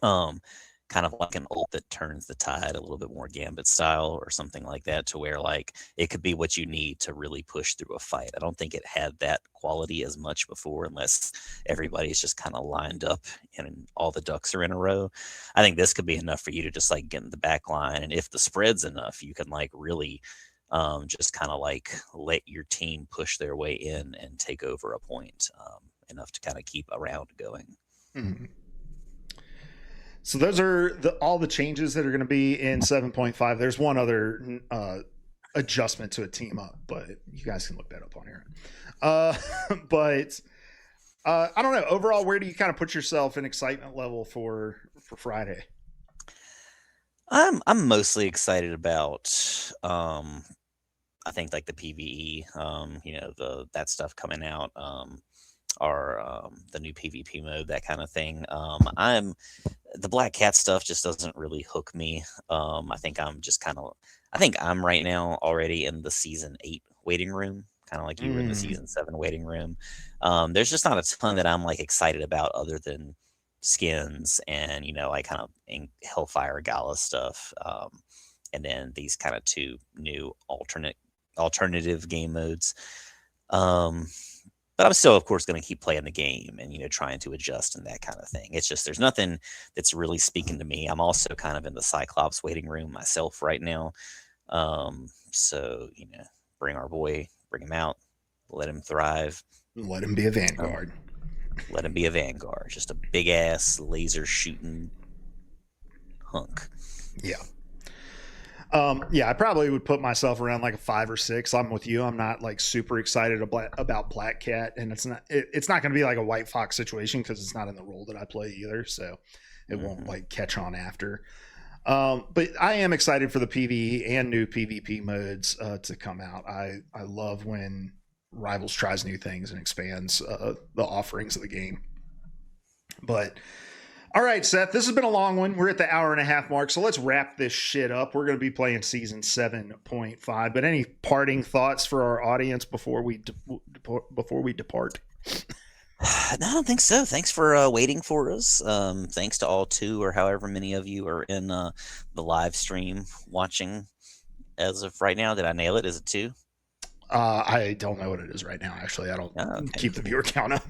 kind of like an ult that turns the tide a little bit more Gambit style or something like that, to where like it could be what you need to really push through a fight. I don't think it had that quality as much before, unless everybody's just kind of lined up and all the ducks are in a row. I think this could be enough for you to just like get in the back line, and if the spread's enough, you can like really just kind of like let your team push their way in and take over a point, enough to kind of keep a round going. Mm-hmm. So those are all the changes that are going to be in 7.5. There's one other adjustment to a team up, but you guys can look that up on here. But I don't know. Overall, where do you kind of put yourself in excitement level for Friday? I'm mostly excited about I think like the PvE, that stuff coming out, or the new PvP mode, that kind of thing. The Black Cat stuff just doesn't really hook me. I think I'm right now already in the season 8 waiting room, kind of like you were in the season 7 waiting room. There's just not a ton that I'm like excited about other than skins and like kind of Hellfire Gala stuff, and then these kind of 2 new alternative game modes. but I'm still, of course, going to keep playing the game and, trying to adjust and that kind of thing. It's just, there's nothing that's really speaking to me. I'm also kind of in the Cyclops waiting room myself right now. So, bring him out, let him thrive. Let him be a vanguard. Let him be a vanguard. Just a big ass laser shooting hunk. Yeah. I probably would put myself around like a 5 or 6. I'm with you. I'm not like super excited about Black Cat, and it's not going to be like a White Fox situation because it's not in the role that I play either, so it won't like catch on after. But I am excited for the PvE and new PvP modes to come out. I love when Rivals tries new things and expands the offerings of the game. But all right, Seth, this has been a long one. We're at the hour and a half mark, so let's wrap this shit up. We're going to be playing season 7.5. But any parting thoughts for our audience before we depart? No, I don't think so. Thanks for waiting for us. Thanks to all 2 or however many of you are in the live stream watching as of right now. Did I nail it? Is it 2? I don't know what it is right now. Actually, I don't keep the viewer count up.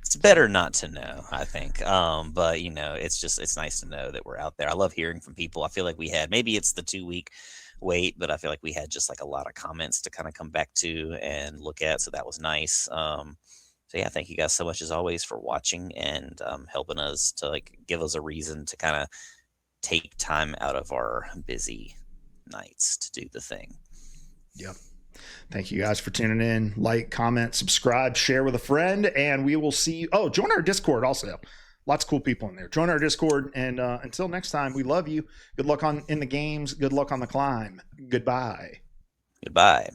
It's better not to know, I think. But it's nice to know that we're out there. I love hearing from people. I feel like we had, maybe it's the 2-week wait, but I feel like we had just like a lot of comments to kind of come back to and look at. So that was nice. So yeah, thank you guys so much as always for watching and helping us to like give us a reason to kind of take time out of our busy nights to do the thing. Yep. Thank you guys for tuning in. Like, comment, subscribe, share with a friend, and we will see you. Oh, join our Discord also. Lots of cool people in there. Join our Discord, and until next time, we love you. Good luck in the games. Good luck on the climb. Goodbye. Goodbye.